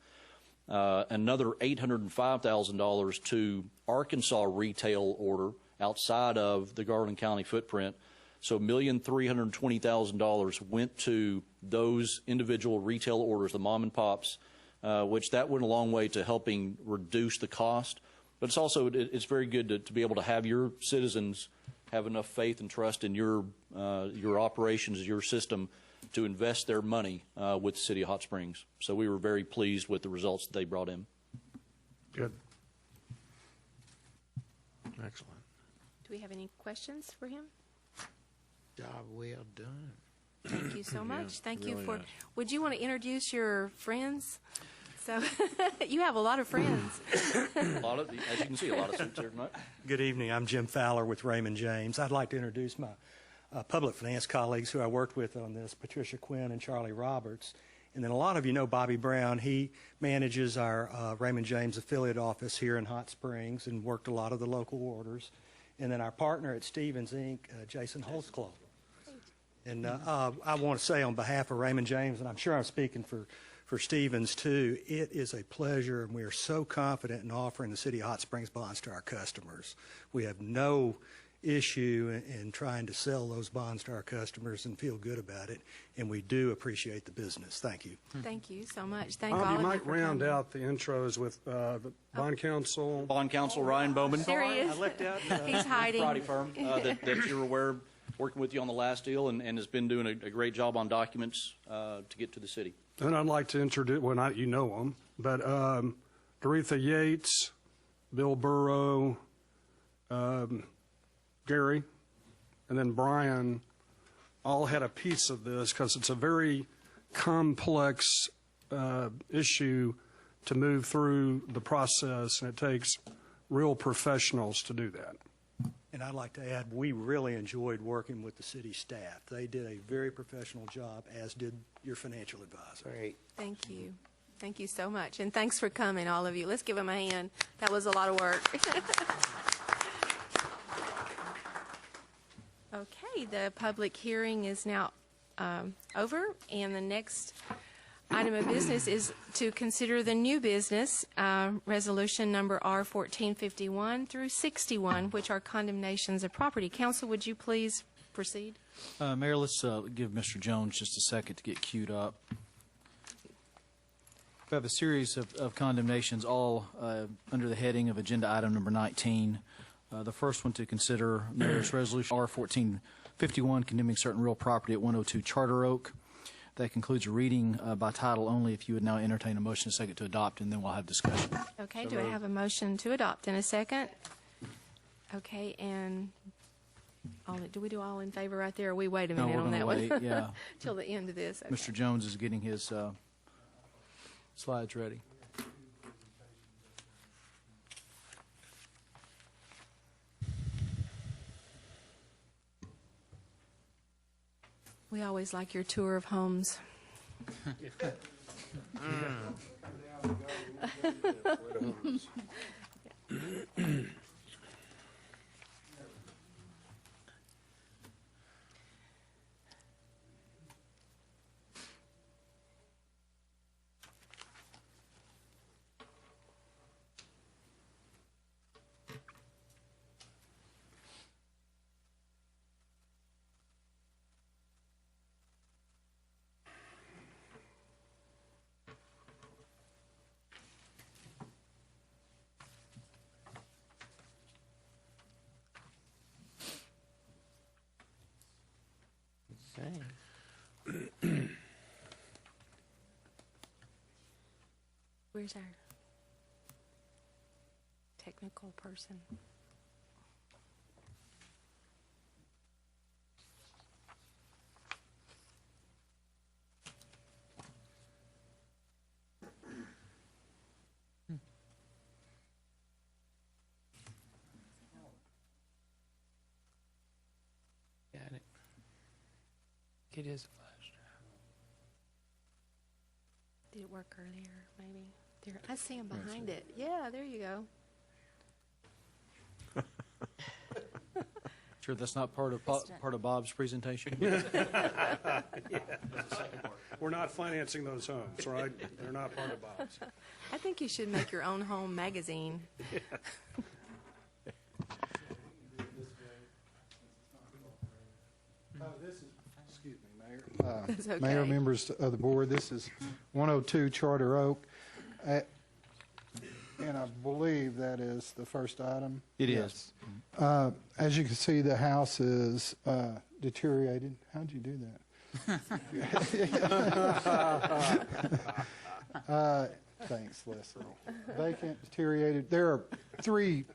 Another $805,000 to Arkansas retail order outside of the Garland County footprint. So $1,320,000 went to those individual retail orders, the mom and pops, which that went a long way to helping reduce the cost. But it's very good to be able to have your citizens have enough faith and trust in your operations, your system, to invest their money with the City of Hot Springs. So we were very pleased with the results that they brought in. Good. Excellent. Do we have any questions for him? Job well done. Thank you so much. Thank you really for. nice. Would you want to introduce your friends? So you have a lot of friends. A lot of, as you can see, a lot of suits here tonight. Good evening. I'm Jim Fowler with Raymond James. I'd like to introduce my public finance colleagues who I worked with on this, Patricia Quinn and Charlie Roberts. And then a lot of you know Bobby Brown. He manages our Raymond James affiliate office here in Hot Springs and worked a lot of the local orders. And then our partner at Stevens, Inc., Jason Holtzclaw. And I want to say on behalf of Raymond James, and I'm sure I'm speaking for Stevens too, it is a pleasure, and we are so confident in offering the City of Hot Springs bonds to our customers. We have no issue in trying to sell those bonds to our customers and feel good about it, and we do appreciate the business. Thank you. Thank you so much. Thank all Bob, of you you might for round coming. out the intros with the bond counsel. Bond counsel Ryan Bowman. There he is. I looked out. He's hiding. Friday firm that you're aware of, working with you on the last deal and has been doing a great job on documents to get to the city. And I'd like to introduce, well, not you know them, but Doretha Yates, Bill Burrow, Gary, and then Brian all had a piece of this because it's a very complex issue to move through the process, and it takes real professionals to do that. And I'd like to add, we really enjoyed working with the city staff. They did a very professional job, as did your financial advisor. Great. Thank you. Thank you so much. And thanks for coming, all of you. Let's give them a hand. That was a lot of work. Okay, the public hearing is now over, and the next item of business is to consider the new business, resolution number R1451 through 61, which are condemnations of property. Council, would you please proceed? Mayor, let's give Mr. Jones just a second to get queued up. We have a series of condemnations, all under the heading of agenda item number 19. The first one to consider, Mayor's Resolution R1451, condemning certain real property at 102 Charter Oak. That concludes a reading by title only. If you would now entertain a motion, a second to adopt, and then we'll have discussion. Okay, do I have a motion to adopt in a second? Okay, and do we do all in favor right there, or we wait a minute we're on that gonna one? wait, yeah. Till the end of this. Okay. Mr. Jones is getting his slides ready. We always like your tour of homes. Where's our technical person? Got it. It is a flash drive. Did it work earlier, maybe? There, I see him behind it. Yeah, there you go. Sure, that's not part of Bob's presentation? We're not financing those homes, right? They're not part of Bob's. I think you should make your own home magazine. Excuse me, Mayor. That's okay. Mayor, members of the board, this is 102 Charter Oak. And I believe that is the first item. It is. As you can see, the house is deteriorated. How'd you do that? Thanks, Leslie. Vacant, deteriorated. There are three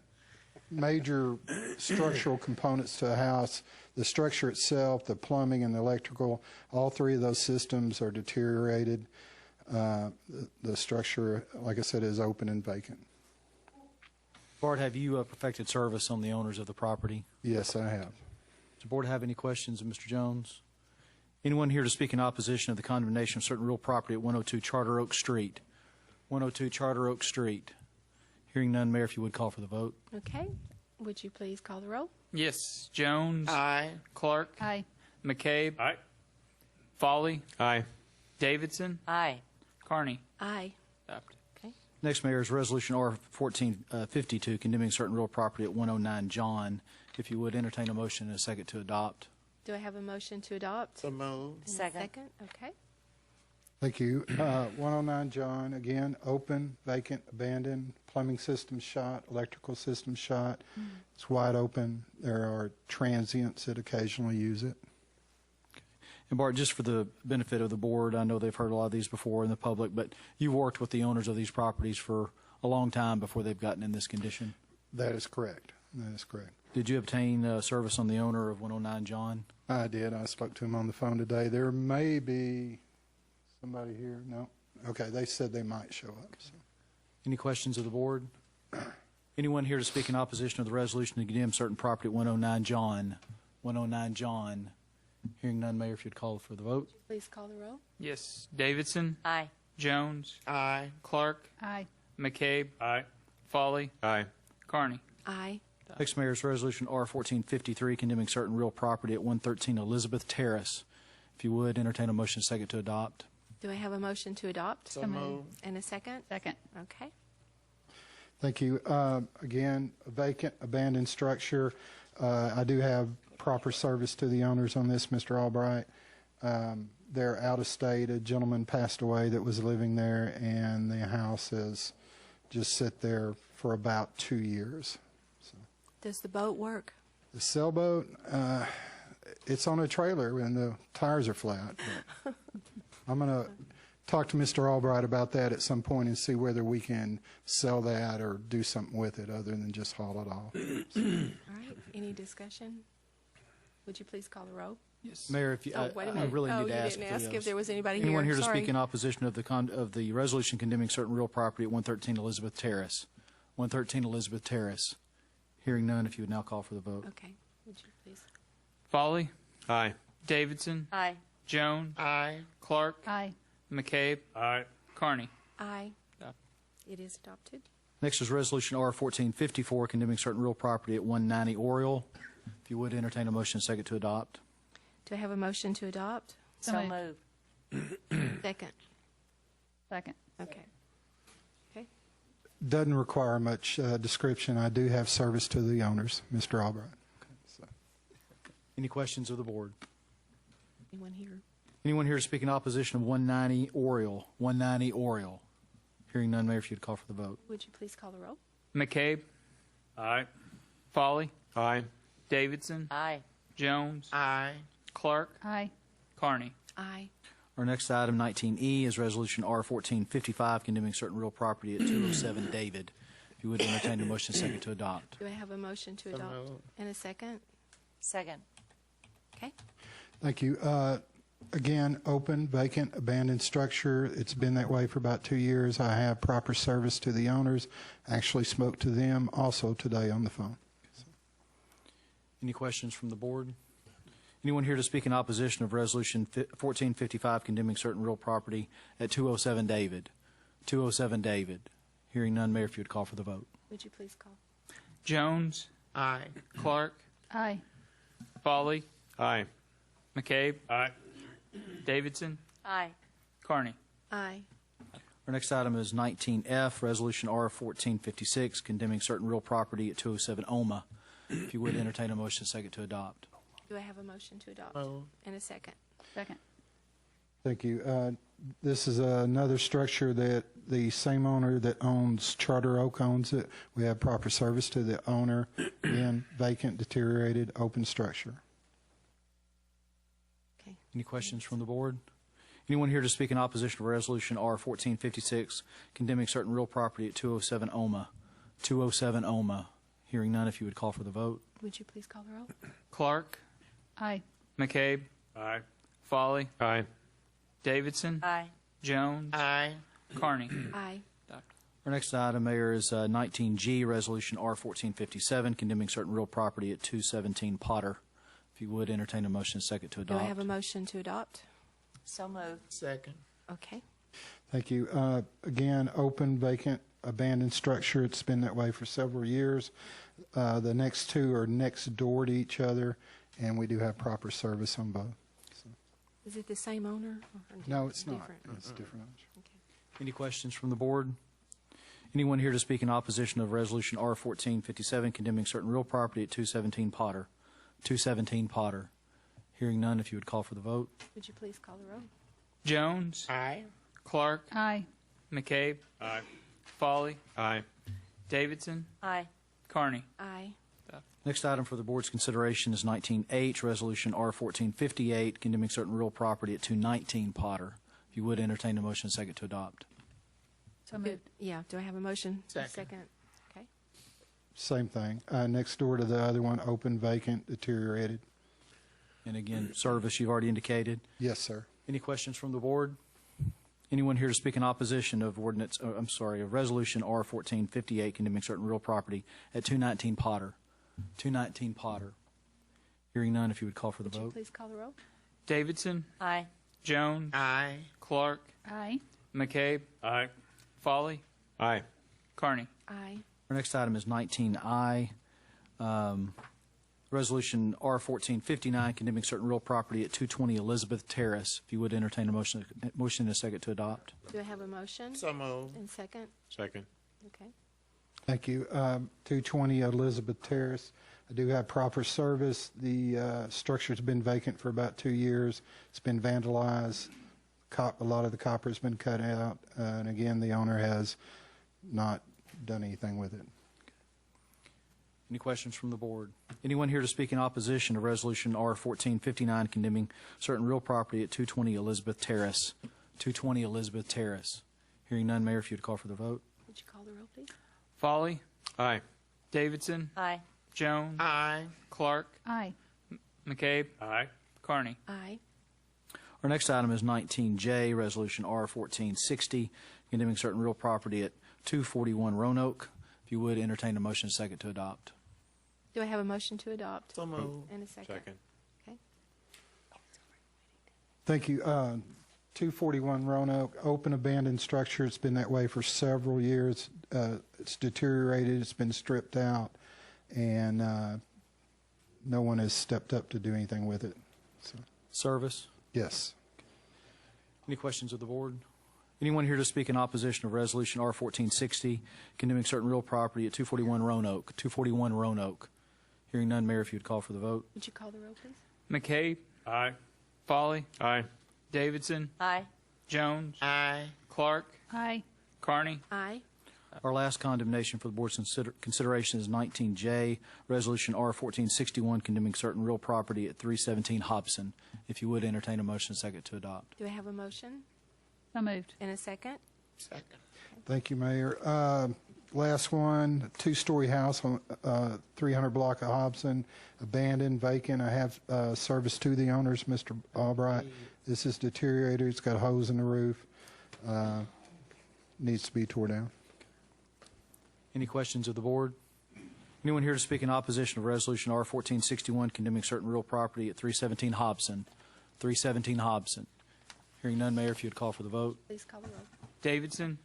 major structural components to a house: the structure itself, the plumbing, and the electrical. All three of those systems are deteriorated. The structure, like I said, is open and vacant. Bart, have you perfected service on the owners of the property? Yes, I have. Does the board have any questions of Mr. Jones? Anyone here to speak in opposition of the condemnation of certain real property at 102 Charter Oak Street? 102 Charter Oak Street. Hearing none, Mayor, if you would call for the vote. Okay. Would you please call the roll? Yes. Jones. Aye. Clark. Aye. McCabe. Aye. Foley. Aye. Davidson. Aye. Carney. Aye. Adopted. Okay. Next, Mayor, is Resolution R-1452, condemning certain real property at 109 John. If you would entertain a motion and a second to adopt. Do I have a motion to adopt? So moved. And a Second. Okay. Thank you. 109 John, again, open, vacant, abandoned, plumbing system shot, electrical system shot. It's wide open. There are transients that occasionally use it. And Bart, just for the benefit of the board, I know they've heard a lot of these before in the public, but you've worked with the owners of these properties for a long time before they've gotten in this condition. That is correct. That is correct. Did you obtain service on the owner of 109 John? I did. I spoke to him on the phone today. There may be somebody here. No? Okay, they said they might show up. So. Any questions of the board? Anyone here to speak in opposition of the resolution to condemn certain property at 109 John? 109 John. Hearing none, Mayor, if you'd call for the vote. Please call the roll. Yes. Davidson. Aye. Jones. Aye. Clark. Aye. McCabe. Aye. Foley. Aye. Carney. Aye. Next, Mayor, is Resolution R-1453, condemning certain real property at 113 Elizabeth Terrace. If you would, entertain a motion second to adopt. Do I have a motion to adopt? So moved. And a second? Second. Okay. Thank you. Again, a vacant, abandoned structure. I do have proper service to the owners on this, Mr. Albright. They're out of state. A gentleman passed away that was living there, and the house has just sit there for about 2 years. So. Does the boat work? The sailboat, it's on a trailer, and the tires are flat. But I'm going to talk to Mr. Albright about that at some point and see whether we can sell that or do something with it other than just haul it off. So. All right. Any discussion? Would you please call the roll? Yes. Mayor, if you, Wait a I minute. really need to you ask, didn't ask if there was anybody anyone here to Sorry. speak in opposition of the resolution condemning certain real property at 113 Elizabeth Terrace. 113 Elizabeth Terrace. Hearing none, if you would now call for the vote. Okay. Would you please? Foley. Aye. Davidson. Aye. Jones. Aye. Clark. Aye. McCabe. Aye. Carney. Aye. Adopted. It is adopted. Next is Resolution R-1454, condemning certain real property at 190 Oriole. If you would entertain a motion second to adopt. Do I have a motion to adopt? So moved. Second. Second. Okay. Okay. Doesn't require much description. I do have service to the owners, Mr. Albright. So. Any questions of the board? Anyone here? Anyone here to speak in opposition of 190 Oriole? 190 Oriole. Hearing none, Mayor, if you'd call for the vote. Would you please call the roll? McCabe. Aye. Foley. Aye. Davidson. Aye. Jones. Aye. Clark. Aye. Carney. Aye. Our next item, 19E, is Resolution R-1455, condemning certain real property at 207 David. If you would entertain a motion second to adopt. Do I have a motion to adopt? And a second? Second. Okay. Thank you. Again, open, vacant, abandoned structure. It's been that way for about 2 years. I have proper service to the owners. Actually spoke to them also today on the phone. Any questions from the board? Anyone here to speak in opposition of Resolution 1455, condemning certain real property at 207 David? 207 David. Hearing none, Mayor, if you would call for the vote. Would you please call? Jones. Aye. Clark. Aye. Foley. Aye. McCabe. Aye. Davidson. Aye. Carney. Aye. Our next item is 19F, Resolution R-1456, condemning certain real property at 207 Oma. If you would entertain a motion second to adopt. Do I have a motion to adopt? And a second? Second. Thank you. This is another structure that the same owner that owns Charter Oak owns it. We have proper service to the owner. Again, vacant, deteriorated, open structure. Okay. Any questions from the board? Anyone here to speak in opposition to Resolution R-1456, condemning certain real property at 207 Oma? 207 Oma. Hearing none, if you would call for the vote. Would you please call the roll? Clark. Aye. McCabe. Aye. Foley. Aye. Davidson. Aye. Jones. Aye. Carney. Aye. Our next item, Mayor, is 19G, Resolution R-1457, condemning certain real property at 217 Potter. If you would entertain a motion second to Do adopt. I have a motion to adopt? So moved. Second. Okay. Thank you. Again, open, vacant, abandoned structure. It's been that way for several years. The next two are next door to each other, and we do have proper service on both. Is it the same owner? Or No, it's not. different? It's different. Any questions from the board? Anyone here to speak in opposition of Resolution R-1457, condemning certain real property at 217 Potter? 217 Potter. Hearing none, if you would call for the vote. Would you please call the roll? Jones. Aye. Clark. Aye. McCabe. Aye. Foley. Aye. Davidson. Aye. Carney. Aye. Next item for the board's consideration is 19H, Resolution R-1458, condemning certain real property at 219 Potter. If you would entertain a motion second to adopt. So Good. Yeah. Do I have a motion? Second. Okay. Same thing. Next door to the other one, open, vacant, deteriorated. And again, service you've already indicated. Yes, sir. Any questions from the board? Anyone here to speak in opposition of of Resolution R-1458, condemning certain real property at 219 Potter? 219 Potter. Hearing none, if you would call for the Would you vote. please call the roll? Davidson. Aye. Jones. Aye. Clark. Aye. McCabe. Aye. Foley. Aye. Carney. Aye. Our next item is 19I, Resolution R-1459, condemning certain real property at 220 Elizabeth Terrace. If you would entertain a motion in a second to adopt. Do I have a motion? So moved. And second? Second. Okay. Thank you. 220 Elizabeth Terrace. I do have proper service. The structure's been vacant for about 2 years. It's been vandalized. A lot of the copper's been cut out. And again, the owner has not done anything with it. Any questions from the board? Anyone here to speak in opposition to Resolution R-1459, condemning certain real property at 220 Elizabeth Terrace? 220 Elizabeth Terrace. Hearing none, Mayor, if you would call for the vote. Would you call the roll, please? Foley. Aye. Davidson. Aye. Jones. Aye. Clark. Aye. McCabe. Aye. Carney. Aye. Our next item is 19J, Resolution R-1460, condemning certain real property at 241 Roanoke. If you would entertain a motion second to adopt. Do I have a motion to adopt? So moved. And a second? Second. Okay. Thank you. 241 Roanoke, open abandoned structure. It's been that way for several years. It's deteriorated. It's been stripped out, and no one has stepped up to do anything with it. So, Service? yes. Any questions of the board? Anyone here to speak in opposition of Resolution R-1460, condemning certain real property at 241 Roanoke? 241 Roanoke. Hearing none, Mayor, if you would call for the vote. Would you call the roll, please? McCabe. Aye. Foley. Aye. Davidson. Aye. Jones. Aye. Clark. Aye. Carney. Aye. Our last condemnation for the board's consideration is 19J, Resolution R-1461, condemning certain real property at 317 Hobson. If you would, entertain a motion second to adopt. Do I have a motion? So moved. And a second? Second. Thank you, Mayor. Last one, two-story house on 300 block of Hobson, abandoned, vacant. I have service to the owners, Mr. Albright. This is deteriorated. It's got holes in the roof. Needs to be tore down. Any questions of the board? Anyone here to speak in opposition of Resolution R-1461, condemning certain real property at 317 Hobson? 317 Hobson. Hearing none, Mayor, if you would call for the vote. Please call the roll. Davidson.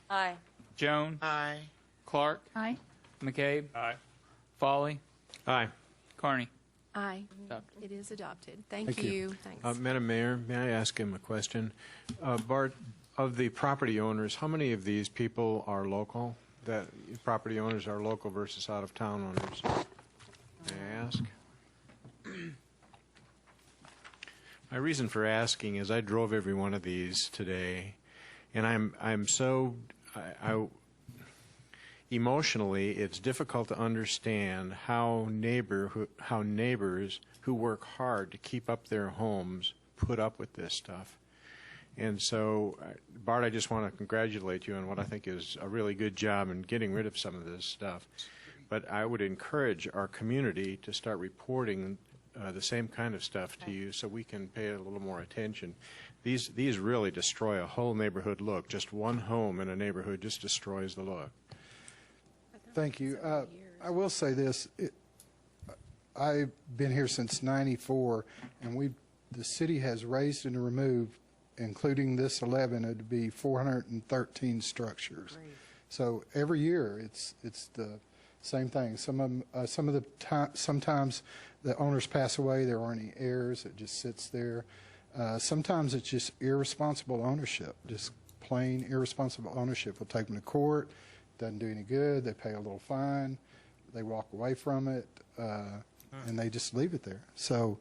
Aye. Joan. Aye. Clark. Aye. McCabe. Aye. Foley. Aye. Carney. Aye. Adopted. It is adopted. Thank Thank you. you. Thanks. Madam Mayor, may I ask him a question? Bart, of the property owners, how many of these people are local? That property owners are local versus out-of-town owners? May I ask? My reason for asking is I drove every one of these today, and I'm so emotionally, it's difficult to understand how neighbors who work hard to keep up their homes put up with this stuff. And so, Bart, I just want to congratulate you on what I think is a really good job in getting rid of some of this stuff. But I would encourage our community to start reporting the same kind of stuff to you so we can pay a little more attention. These really destroy a whole neighborhood look. Just one home in a neighborhood just destroys the look. Thank you. I will say this. I've been here since '94, and the city has raised and removed, including this 11, it would be 413 structures. Great. So every year it's the same thing. Sometimes the owners pass away, there aren't any heirs, it just sits there. Sometimes it's just irresponsible ownership, just plain irresponsible ownership. We'll take them to court, doesn't do any good, they pay a little fine, they walk away from it, and they just leave it there. So,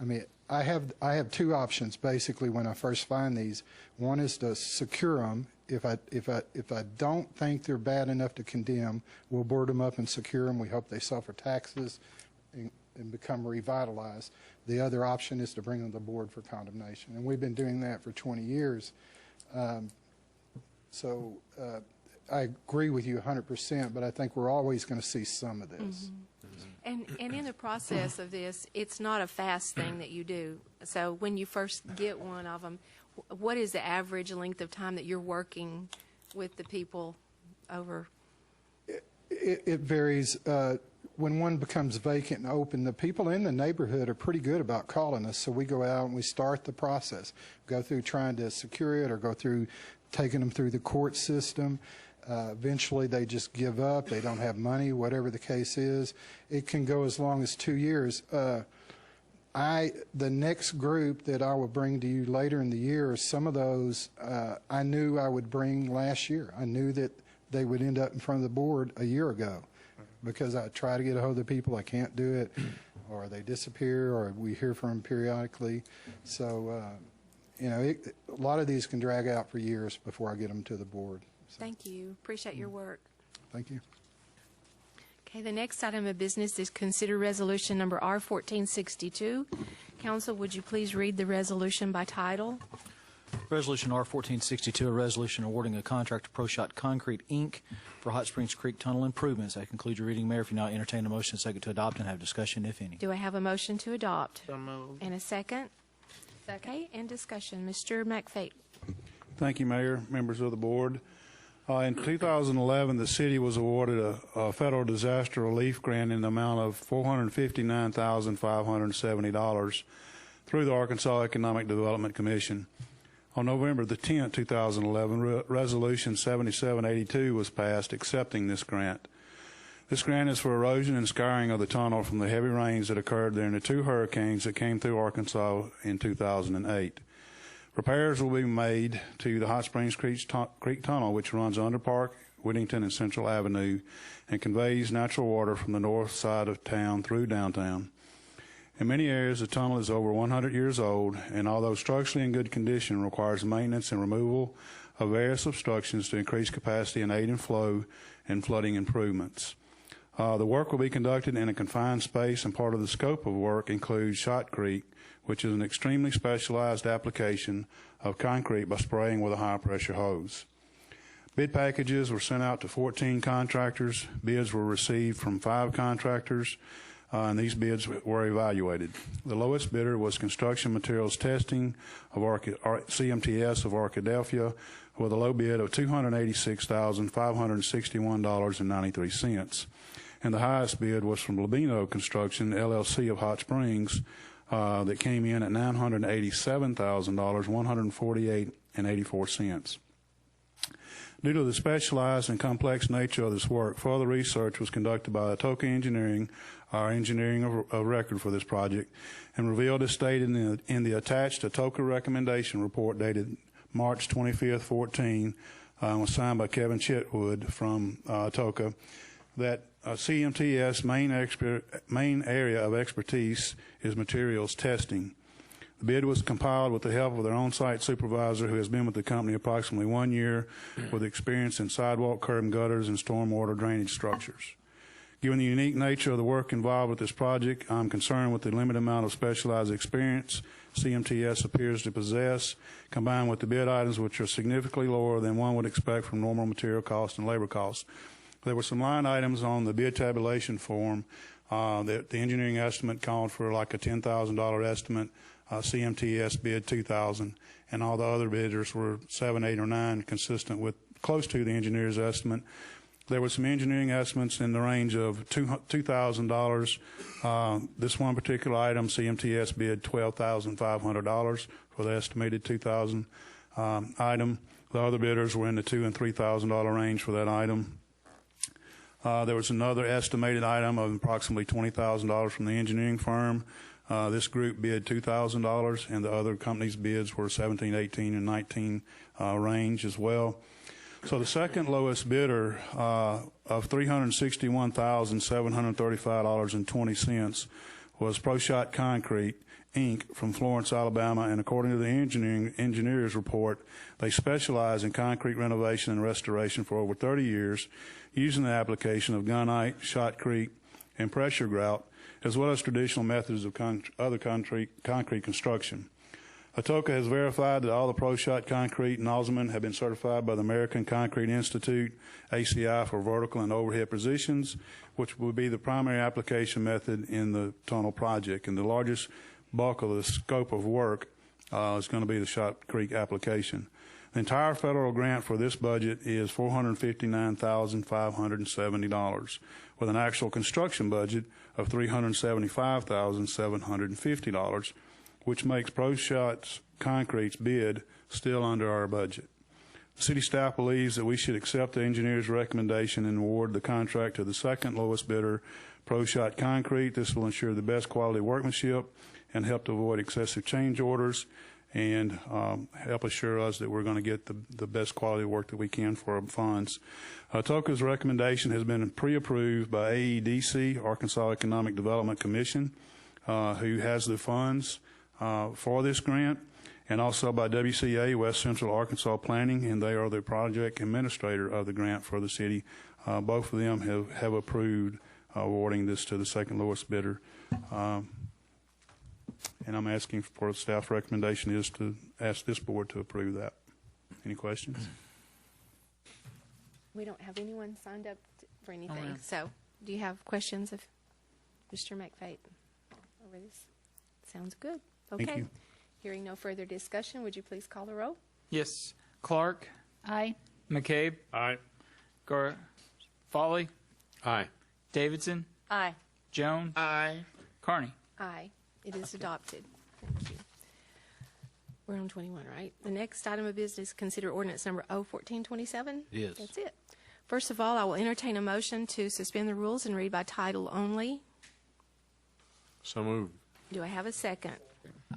I mean, I have two options basically when I first find these. One is to secure them. If I don't think they're bad enough to condemn, we'll board them up and secure them. We hope they suffer taxes and become revitalized. The other option is to bring them to the board for condemnation, and we've been doing that for 20 years. So I agree with you 100%, but I think we're always going to see some of this. Mm-hmm. And in the process of this, it's not a fast thing that you do. So when you first get one of them, what is the average length of time that you're working with the people over? It varies. When one becomes vacant and open, the people in the neighborhood are pretty good about calling us. So we go out and we start the process, go through trying to secure it or go through taking them through the court system. Eventually, they just give up. They don't have money, whatever the case is. It can go as long as 2 years. The next group that I will bring to you later in the year, some of those I knew I would bring last year. I knew that they would end up in front of the board a year ago because I try to get a hold of the people. I can't do it, or they disappear, or we hear from them periodically. So, a lot of these can drag out for years before I get them to the board. So. Thank you. Appreciate your work. Thank you. Okay, the next item of business is consider resolution number R-1462. Council, would you please read the resolution by title? Resolution R-1462, a resolution awarding a contract to ProShot Concrete, Inc. for Hot Springs Creek Tunnel improvements. That concludes your reading, Mayor. If you now entertain a motion second to adopt and have discussion, if any. Do I have a motion to adopt? So moved. And a second? Second. Okay, and discussion. Mr. McFate. Thank you, Mayor, members of the board. In 2011, the city was awarded a federal disaster relief grant in the amount of $459,570 through the Arkansas Economic Development Commission. On November the 10th, 2011, Resolution 7782 was passed accepting this grant. This grant is for erosion and scarring of the tunnel from the heavy rains that occurred during the 2 hurricanes that came through Arkansas in 2008. Repairs will be made to the Hot Springs Creek Tunnel, which runs under Park, Whittington, and Central Avenue, and conveys natural water from the north side of town through downtown. In many areas, the tunnel is over 100 years old, and although structurally in good condition, requires maintenance and removal of various obstructions to increase capacity and aid in flow and flooding improvements. The work will be conducted in a confined space, and part of the scope of work includes shotcrete, which is an extremely specialized application of concrete by spraying with a high-pressure hose. Bid packages were sent out to 14 contractors. Bids were received from 5 contractors, and these bids were evaluated. The lowest bidder was Construction Materials Testing of CMTS of Arkadelphia, with a low bid of $286,561.93. And the highest bid was from Labino Construction, LLC of Hot Springs, that came in at $987,148.84. Due to the specialized and complex nature of this work, further research was conducted by Atoka Engineering, our engineering of record for this project, and revealed as stated in the attached Atoka recommendation report dated March 25th, 14, was signed by Kevin Chitwood from Atoka, that CMTS main area of expertise is materials testing. The bid was compiled with the help of their on-site supervisor, who has been with the company approximately 1 year, with experience in sidewalk, curb and gutters, and stormwater drainage structures. Given the unique nature of the work involved with this project, I'm concerned with the limited amount of specialized experience CMTS appears to possess, combined with the bid items, which are significantly lower than one would expect from normal material costs and labor costs. There were some line items on the bid tabulation form that the engineering estimate called for like a $10,000 estimate. CMTS bid $2,000, and all the other bidders were 7, 8, or 9, consistent with close to the engineer's estimate. There were some engineering estimates in the range of $2,000. This one particular item, CMTS bid $12,500 for the estimated $2,000 item. The other bidders were in the $2,000 and $3,000 range for that item. There was another estimated item of approximately $20,000 from the engineering firm. This group bid $2,000, and the other companies' bids were 17, 18, and 19 range as well. So the second lowest bidder of $361,735.20 was ProShot Concrete, Inc. from Florence, Alabama, and according to the engineer's report, they specialize in concrete renovation and restoration for over 30 years, using the application of gunite, shotcrete, and pressure grout, as well as traditional methods of other concrete construction. Atoka has verified that all the ProShot concrete and Osman have been certified by the American Concrete Institute, ACI, for vertical and overhead positions, which will be the primary application method in the tunnel project. And the largest bulk of the scope of work is going to be the shotcrete application. The entire federal grant for this budget is $459,570, with an actual construction budget of $375,750, which makes ProShot Concrete's bid still under our budget. The city staff believes that we should accept the engineer's recommendation and award the contract to the second lowest bidder, ProShot Concrete. This will ensure the best quality workmanship and help to avoid excessive change orders, and help assure us that we're going to get the best quality work that we can for our funds. Atoka's recommendation has been pre-approved by AEDC, Arkansas Economic Development Commission, who has the funds for this grant, and also by WCA, West Central Arkansas Planning, and they are the project administrator of the grant for the city. Both of them have approved awarding this to the second lowest bidder. And I'm asking for the staff's recommendation is to ask this board to approve that. Any questions? We don't have anyone signed up for anything. So do you have questions of Mr. McFate over this? Sounds good. Okay. Thank you. Hearing no further discussion, would you please call the roll? Yes. Clark. Aye. McCabe. Aye. Foley. Aye. Davidson. Aye. Jones. Aye. Carney. Aye. It is adopted. Thank you. We're on 21, right? The next item of business, consider ordinance number 01427. Yes. That's it. First of all, I will entertain a motion to suspend the rules and read by title only. So moved. Do I have a second?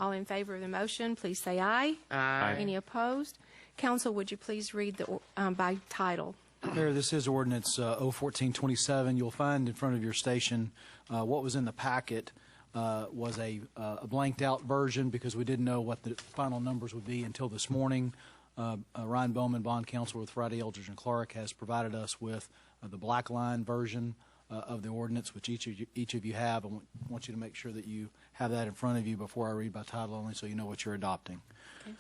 All in favor of the motion, please say aye. Aye. Any opposed? Council, would you please read the by title? Mayor, this is ordinance 01427. You'll find in front of your station what was in the packet was a blanked out version because we didn't know what the final numbers would be until this morning. Ryan Bowman, bond counsel with Friday, Eldridge and Clark, has provided us with the black line version of the ordinance, which each of you have. I want you to make sure that you have that in front of you before I read by title only, so you know what you're adopting. Okay.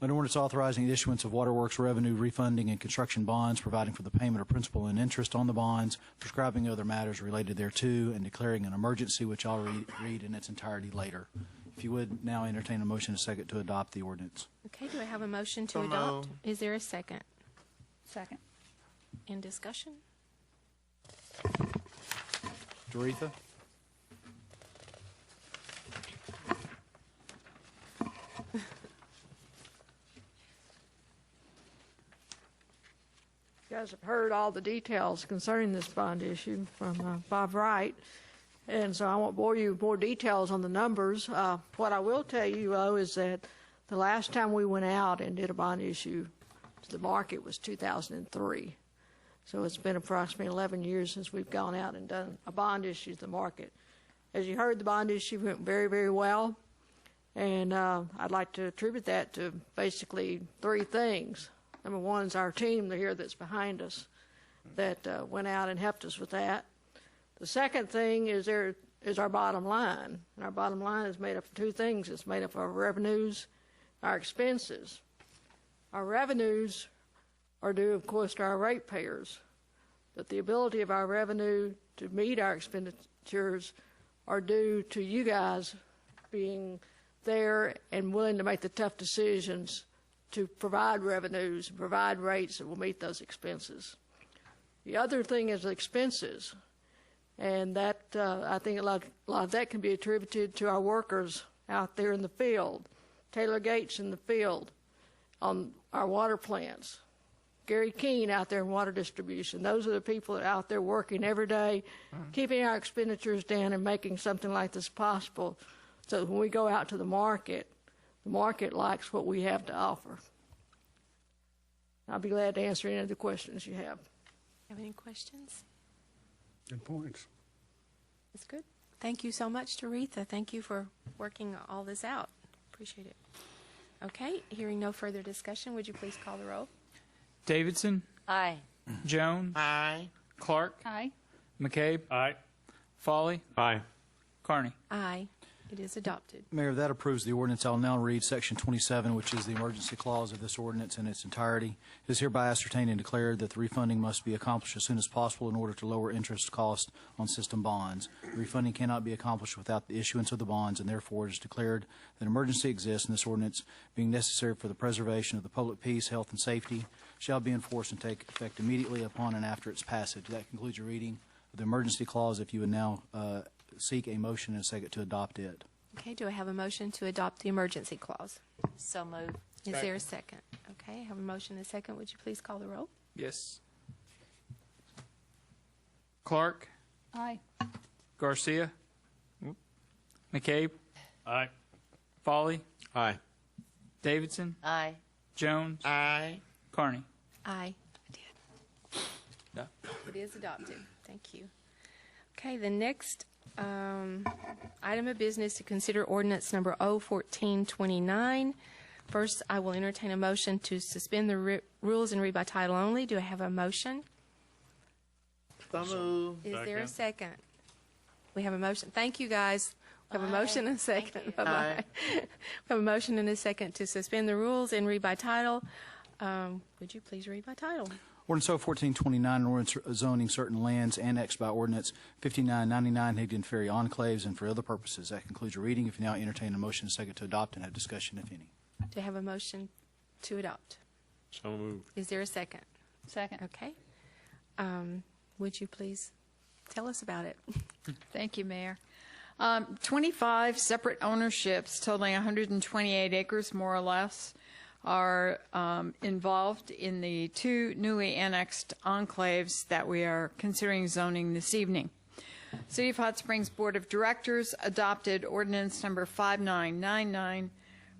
An ordinance authorizing the issuance of waterworks revenue refunding and construction bonds, providing for the payment of principal and interest on the bonds, prescribing other matters related thereto, and declaring an emergency, which I'll read in its entirety later. If you would now entertain a motion and a second to adopt the ordinance. Okay, do I have a motion to So adopt? moved. Is there a second? Second. In discussion? Doretha? You guys have heard all the details concerning this bond issue from Bob Wright, and so I won't bore you with more details on the numbers. What I will tell you, though, is that the last time we went out and did a bond issue to the market was 2003. So it's been approximately 11 years since we've gone out and done a bond issue to the market. As you heard, the bond issue went very, very well, and I'd like to attribute that to basically three things. Number one is our team here that's behind us that went out and helped us with that. The second thing is our bottom line. And our bottom line is made up of two things. It's made up of our revenues, our expenses. Our revenues are due, of course, to our ratepayers. But the ability of our revenue to meet our expenditures are due to you guys being there and willing to make the tough decisions to provide revenues and provide rates that will meet those expenses. The other thing is expenses, and that I think a lot of that can be attributed to our workers out there in the field. Taylor Gates in the field on our water plants. Gary Keene out there in water distribution. Those are the people that are out there working every day, keeping our expenditures down and making something like this possible so that when we go out to the market likes what we have to offer. I'll be glad to answer any of the questions you have. Have any questions? Good points. That's good. Thank you so much, Doretha. Thank you for working all this out. Appreciate it. Okay, hearing no further discussion, would you please call the roll? Davidson. Aye. Jones. Aye. Clark. Aye. McCabe. Aye. Foley. Aye. Carney. Aye. It is adopted. Mayor, that approves the ordinance. I'll now read Section 27, which is the emergency clause of this ordinance in its entirety. It is hereby ascertained and declared that the refunding must be accomplished as soon as possible in order to lower interest cost on system bonds. The refunding cannot be accomplished without the issuance of the bonds, and therefore it is declared that an emergency exists, and this ordinance, being necessary for the preservation of the public peace, health, and safety, shall be enforced and take effect immediately upon and after its passage. That concludes your reading of the emergency clause. If you would now seek a motion and a second to adopt it. Okay, do I have a motion to adopt the emergency clause? So moved. Is there a second? Okay, I have a motion and a second. Would you please call the roll? Yes. Clark. Aye. Garcia. McCabe. Aye. Foley. Aye. Davidson. Aye. Jones. Aye. Carney. Aye. No. It is adopted. Thank you. Okay, the next item of business to consider ordinance number 01429. First, I will entertain a motion to suspend the rules and read by title only. Do I have a motion? So moved. Is there a second? We have a motion. Thank you, guys. We have a motion and a second. Bye-bye. We have a motion and a second to suspend the rules and read by title. Would you please read by title? Ordinance 01429, an ordinance zoning certain lands annexed by ordinance 5999 Higdon Ferry enclaves and for other purposes. That concludes your reading. If you now entertain a motion and second to adopt and have discussion, if any. Do I have a motion to adopt? So moved. Is there a second? Second. Okay. Would you please tell us about it? Thank you, Mayor. 25 separate ownerships totaling 128 acres, more or less, are involved in the two newly annexed enclaves that we are considering zoning this evening. City of Hot Springs Board of Directors adopted ordinance number 5999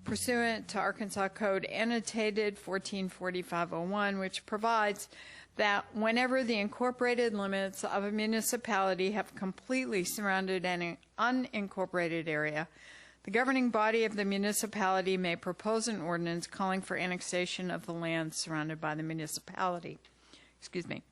pursuant to Arkansas Code annotated 144501, which provides that whenever the incorporated limits of a municipality have completely surrounded an unincorporated area, The governing body of the municipality may propose an ordinance calling for annexation of the land surrounded by the municipality. Excuse me.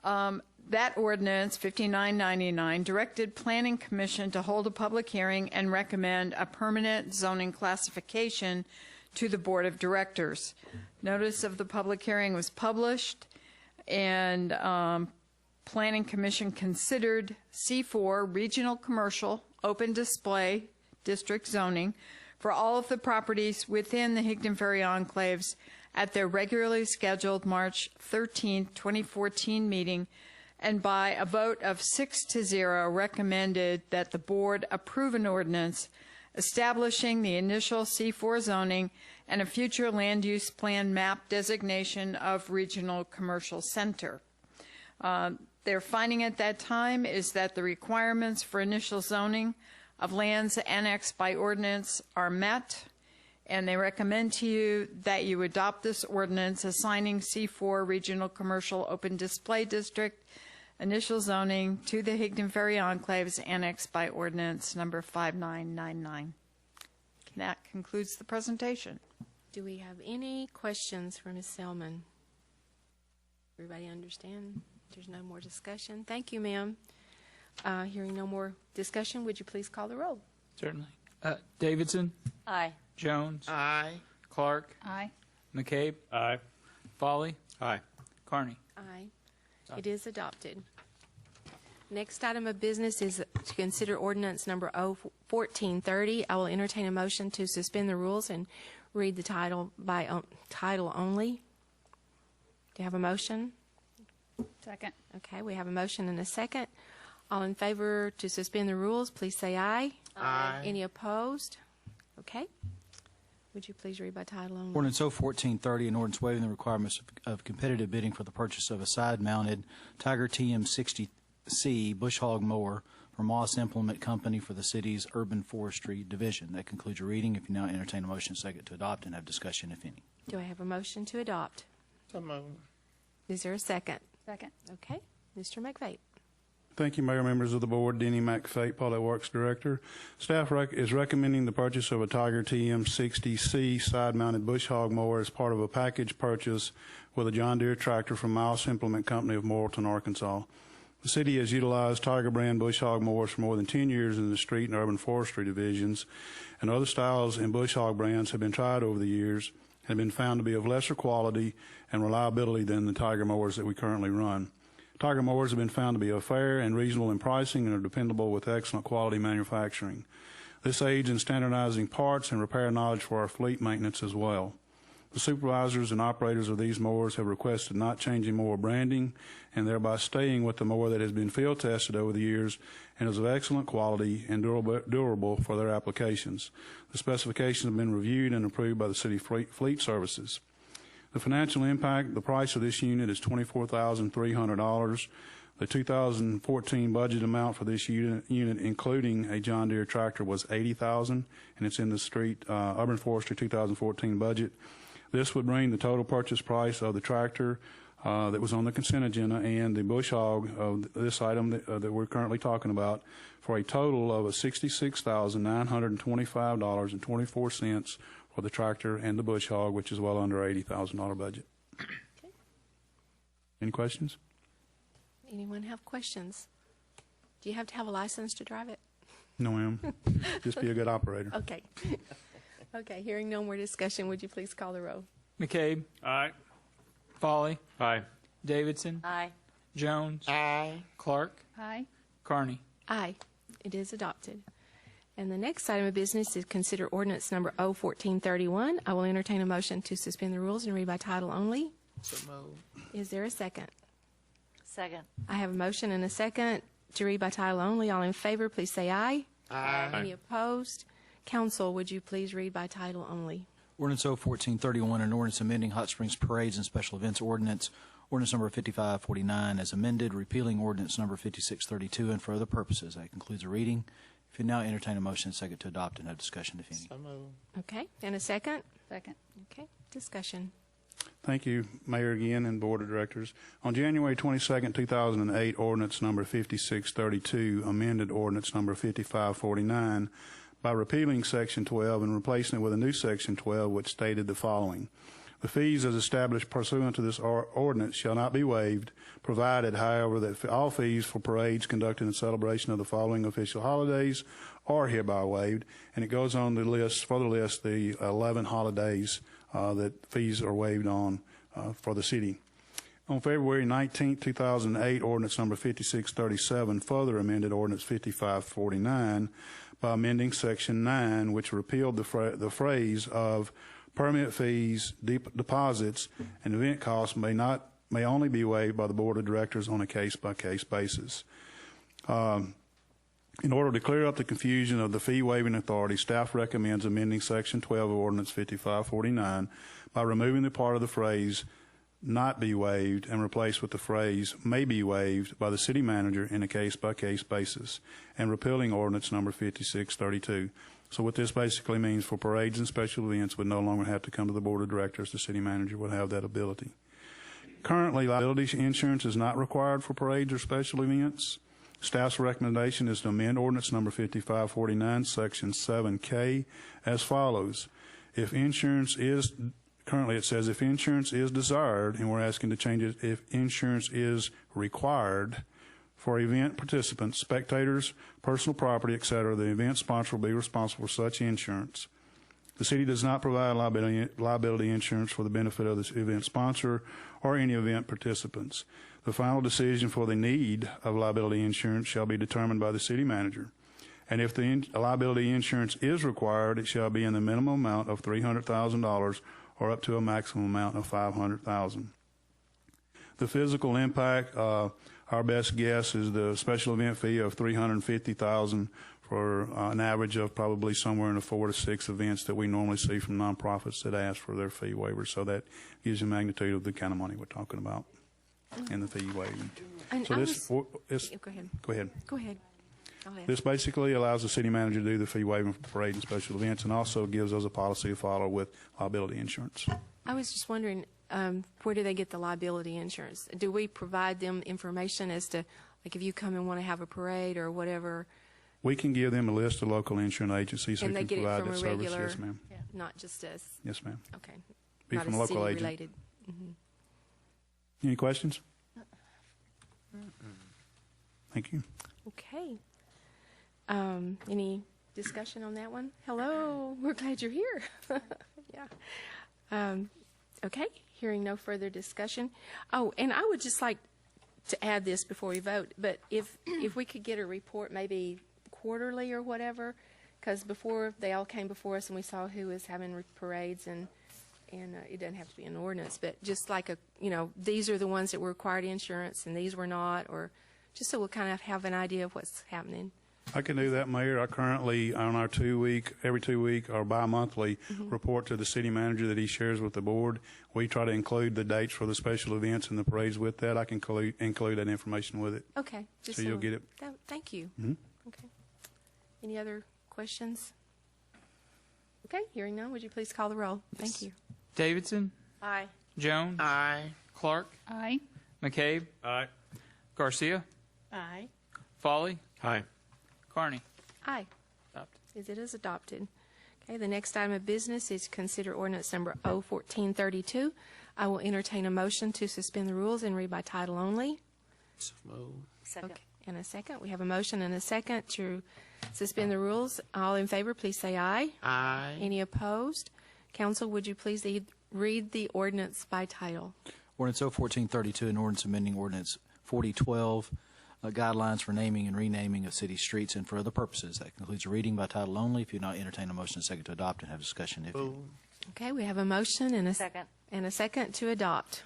That ordinance, 5999, directed Planning Commission to hold a public hearing and recommend a permanent zoning classification to the Board of Directors. Notice of the public hearing was published, and Planning Commission considered C4 regional commercial open display district zoning for all of the properties within the Higdon Ferry enclaves at their regularly scheduled March 13, 2014 meeting, and by a vote of 6-0 recommended that the board approve an ordinance establishing the initial C4 zoning and a future land use plan map designation of regional commercial center. Their finding at that time is that the requirements for initial zoning of lands annexed by ordinance are met, and they recommend to you that you adopt this ordinance assigning C4 Regional Commercial Open Display District initial zoning to the Higdon Ferry enclaves annexed by ordinance number 5999. That concludes the presentation. Do we have any questions for Ms. Selman? Everybody understand? There's no more discussion. Thank you, ma'am. Hearing no more discussion, would you please call the roll? Certainly. Davidson? Aye. Jones? Aye. Clark? Aye. McCabe? Aye. Foley? Aye. Carney? Aye. It is adopted. Next item of business is to consider ordinance number 01430. I will entertain a motion to suspend the rules and read the title by title only. Do you have a motion? Second. Okay, we have a motion and a second. All in favor to suspend the rules, please say aye. Aye. Any opposed? Okay. Would you please read by title only? Ordinance 01430, an ordinance waiving the requirements of competitive bidding for the purchase of a side-mounted Tiger TM60C bush hog mower from Moss Implement Company for the city's urban forestry division. That concludes your reading. If you now entertain a motion second to adopt and have discussion, if any. Do I have a motion to adopt? So moved. Is there a second? Second. Okay. Mr. McVate. Thank you, Mayor, members of the board. Denny McFate, Public Works Director. Staff is recommending the purchase of a Tiger TM60C side-mounted bush hog mower as part of a package purchase with a John Deere tractor from Mouse Implement Company of Morrilton, Arkansas. The city has utilized Tiger brand bush hog mowers for more than 10 years in the street and urban forestry divisions, and other styles and bush hog brands have been tried over the years and have been found to be of lesser quality and reliability than the Tiger mowers that we currently run. Tiger mowers have been found to be fair and reasonable in pricing and are dependable with excellent quality manufacturing. This aids in standardizing parts and repair knowledge for our fleet maintenance as well. The supervisors and operators of these mowers have requested not changing mower branding and thereby staying with the mower that has been field tested over the years and is of excellent quality and durable for their applications. The specifications have been reviewed and approved by the City Fleet Services. The financial impact, the price of this unit is $24,300. The 2014 budget amount for this unit, including a John Deere tractor, was $80,000, and it's in the street urban forestry 2014 budget. This would bring the total purchase price of the tractor that was on the consent agenda and the bush hog of this item that we're currently talking about for a total of $66,925.24 for the tractor and the bush hog, which is well under $80,000 budget. Okay. Any questions? Anyone have questions? Do you have to have a license to drive it? No, ma'am. Just be a good operator. Okay. Okay, hearing no more discussion, would you please call the roll? McCabe? Aye. Foley? Aye. Davidson? Aye. Jones? Aye. Clark? Aye. Carney? Aye. It is adopted. And the next item of business is consider ordinance number 01431. I will entertain a motion to suspend the rules and read by title only. So moved. Is there a second? Second. I have a motion and a second to read by title only. All in favor, please say aye. Aye. Any opposed? Council, would you please read by title only? Ordinance 01431, an ordinance amending Hot Springs Parades and Special Events Ordinance, ordinance number 5549 as amended, repealing ordinance number 5632 and for other purposes. That concludes the reading. If you now entertain a motion second to adopt and have discussion, if any. So moved. Okay, and a second? Second. Okay, discussion. Thank you, Mayor, again, and Board of Directors. On January 22nd, 2008, ordinance number 5632 amended ordinance number 5549 by repealing Section 12 and replacing it with a new Section 12, which stated the following. The fees as established pursuant to this ordinance shall not be waived, provided, however, that all fees for parades conducted in celebration of the following official holidays are hereby waived. And it goes on the list, for the list, the 11 holidays that fees are waived on for the city. On February 19, 2008, ordinance number 5637 further amended ordinance 5549 by amending Section 9, which repealed the phrase of permit fees, deposits, and event costs may only be waived by the Board of Directors on a case-by-case basis. In order to clear up the confusion of the fee waiving authority, staff recommends amending Section 12 of Ordinance 5549 by removing the part of the phrase not be waived and replaced with the phrase may be waived by the city manager in a case-by-case basis, and repealing ordinance number 5632. So what this basically means for parades and special events would no longer have to come to the Board of Directors. The city manager would have that ability. Currently, liability insurance is not required for parades or special events. Staff's recommendation is to amend ordinance number 5549, section 7K, as follows. Currently it says if insurance is desired, and we're asking to change it if insurance is required for event participants, spectators, personal property, etc., the event sponsor will be responsible for such insurance. The city does not provide liability insurance for the benefit of the event sponsor or any event participants. The final decision for the need of liability insurance shall be determined by the city manager. And if the liability insurance is required, it shall be in the minimum amount of $300,000 or up to a maximum amount of $500,000. The physical impact, our best guess is the special event fee of $350,000 for an average of probably somewhere in the 4 to 6 events that we normally see from nonprofits that ask for their fee waivers. So that gives you a magnitude of the kind of money we're talking about in the fee waiving. And so go ahead. Go ahead. Go ahead. This basically allows the city manager to do the fee waiving for parade and special events, and also gives us a policy to follow with liability insurance. I was just wondering, where do they get the liability insurance? Do we provide them information as to, like, if you come and want to have a parade or whatever? We can give them a list of local insurance agencies who And they can get it provide from that a service. regular, Yes, ma'am. not just us? Yes, ma'am. Okay. Be Not from a a local city agent. related. Mm-hmm. Any questions? Thank you. Okay. Any discussion on that one? Hello, we're glad you're here. Yeah. Okay, hearing no further discussion. Oh, and I would just like to add this before we vote, but if we could get a report maybe quarterly or whatever, because before they all came before us and we saw who was having parades, and it doesn't have to be an ordinance, but just like these are the ones that were required insurance and these were not, or just so we'll kind of have an idea of what's happening. I can do that, Mayor. I currently, on our every 2 week or bi-monthly report to the city manager that he shares with the board, we try to include the dates for the special events and the parades with that. I can include that information with it. Okay. So you'll get it. Thank you. Mm-hmm. Okay. Any other questions? Okay, hearing none, would you please call the roll? Thank you. Davidson? Aye. Jones? Aye. Clark? Aye. McCabe? Aye. Garcia? Aye. Foley? Aye. Carney? Aye. Adopted. It is adopted. Okay, the next item of business is consider ordinance number 01432. I will entertain a motion to suspend the rules and read by title only. Second. Okay, and a second. We have a motion and a second to suspend the rules. All in favor, please say aye. Aye. Any opposed? Council, would you please read the ordinance by title? Ordinance 01432, an ordinance amending ordinance 4012, guidelines for naming and renaming of city streets and for other purposes. That concludes the reading by title only. If you not entertain a motion and second to adopt and have discussion. Okay, we have a motion and Second. a second to adopt.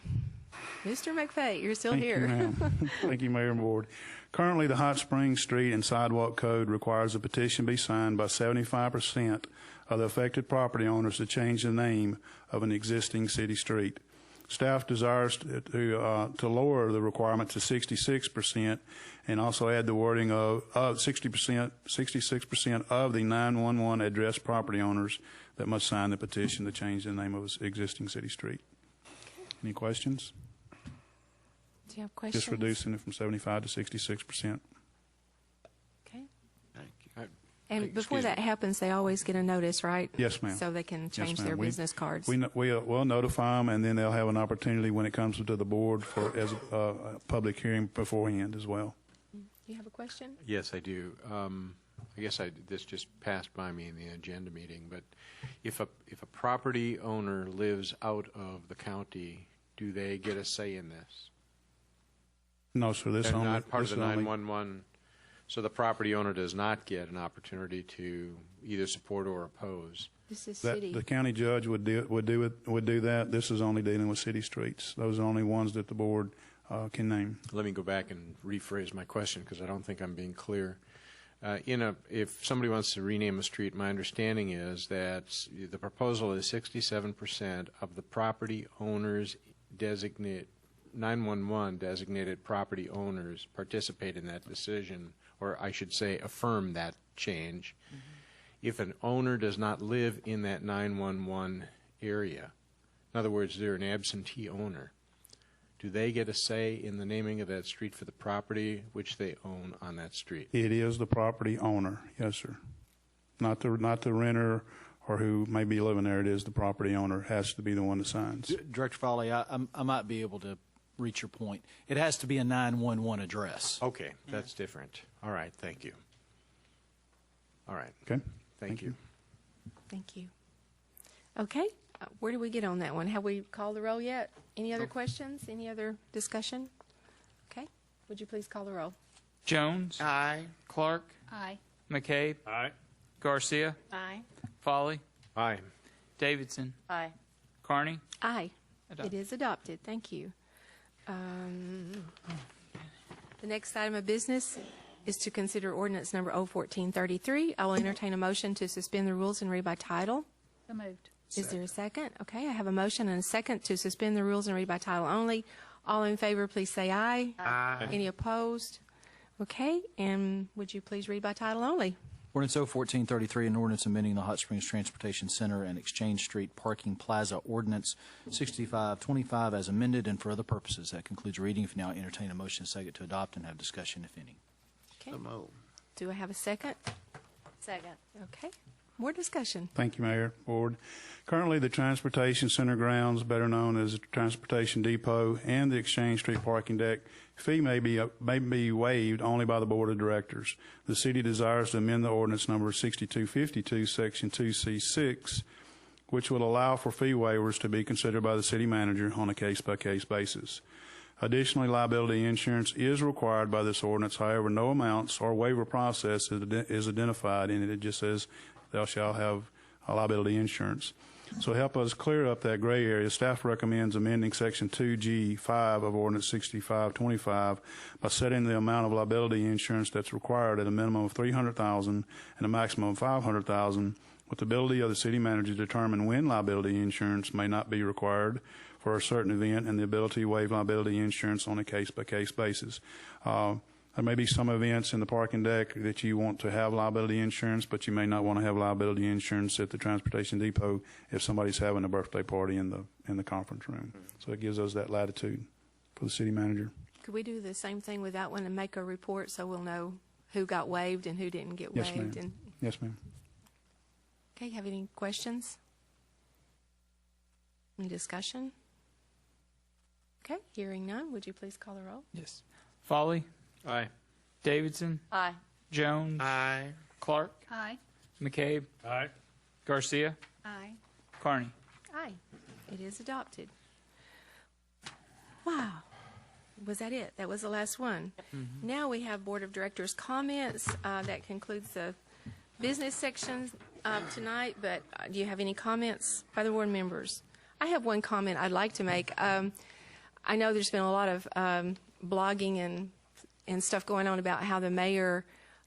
Mr. McFay, you're still Thank here. you, ma'am. Thank you, Mayor and Board. Currently, the Hot Springs Street and Sidewalk Code requires a petition be signed by 75% of the affected property owners to change the name of an existing city street. Staff desires to lower the requirement to 66% and also add the wording of 66% of the 911 address property owners that must sign the petition to change the name of an existing city street. Any questions? Do you have questions? Just reducing it from 75 to 66%. Okay. Thank you. And before Excuse that me. happens, they always get a notice, right? Yes, ma'am. So they can change Yes, ma'am. their business cards. We'll notify them, and then they'll have an opportunity when it comes to the board for as a public hearing beforehand as well. You have a question? Yes, I do. I guess this just passed by me in the agenda meeting, but if a property owner lives out of the county, do they get a say in this? No, sir. This They're only not part of this the only- 911. So the property owner does not get an opportunity to either support or oppose. This is that city. the county judge would do that. This is only dealing with city streets. Those are the only ones that the board can name. Let me go back and rephrase my question because I don't think I'm being clear. If somebody wants to rename a street, my understanding is that the proposal is 67% of the property owners designate 911 designated property owners participate in that decision, or I should say affirm that change. Mm-hmm. If an owner does not live in that 911 area, in other words, they're an absentee owner, do they get a say in the naming of that street for the property which they own on that street? It is the property owner, yes, sir. Not the renter or who may be living there. It is the property owner has to be the one that signs. Director Foley, I might be able to reach your point. It has to be a 911 address. Okay, that's different. All right, thank you. All right. Okay. Thank you. Thank you. Okay. Where do we get on that one? Have we called the roll yet? Any other questions? Any other discussion? Okay. Would you please call the roll? Jones. Aye. Clark. Aye. McCabe. Aye. Garcia. Aye. Foley. Aye. Davidson. Aye. Carney. Aye. Adopted. It is adopted. Thank you. The next item of business is to consider ordinance number 01433. I will entertain a motion to suspend the rules and read by title. So moved. Is there a second? Okay, I have a motion and a second to suspend the rules and read by title only. All in favor, please say aye. Aye. Any opposed? Okay, and would you please read by title only? Ordinance 01433, an ordinance amending the Hot Springs Transportation Center and Exchange Street Parking Plaza Ordinance 6525 as amended and for other purposes. That concludes reading. If now entertain a motion second to adopt and have discussion, if any. Okay. Do I have a second? Second. Okay. More discussion. Thank you, Mayor, Board. Currently, the Transportation Center grounds, better known as the Transportation Depot, and the Exchange Street parking deck fee may be waived only by the Board of Directors. The city desires to amend the ordinance number 6252, Section 2C6, which will allow for fee waivers to be considered by the city manager on a case-by-case basis. Additionally, liability insurance is required by this ordinance. However, no amounts or waiver process is identified in it. It just says thou shalt have liability insurance. So to help us clear up that gray area, staff recommends amending Section 2G5 of Ordinance 6525 by setting the amount of liability insurance that's required at a minimum of $300,000 and a maximum of $500,000, with the ability of the city manager to determine when liability insurance may not be required for a certain event, and the ability to waive liability insurance on a case-by-case basis. There may be some events in the parking deck that you want to have liability insurance, but you may not want to have liability insurance at the Transportation Depot if somebody's having a birthday party in the conference room. So it gives us that latitude for the city manager. Could we do the same thing with that one and make a report so we'll know who got waived and who didn't get Yes, waived? ma'am. Yes, ma'am. Okay, have any questions? Any discussion? Okay, hearing none, would you please call the roll? Yes. Foley. Aye. Davidson. Aye. Jones. Aye. Clark. Aye. McCabe. Aye. Garcia. Aye. Carney. Aye. It is adopted. Wow. Was that it? That was the last one. Now we have Board of Directors comments. That concludes the business section tonight, but do you have any comments by the board members? I have one comment I'd like to make. I know there's been a lot of blogging and stuff going on about how the mayor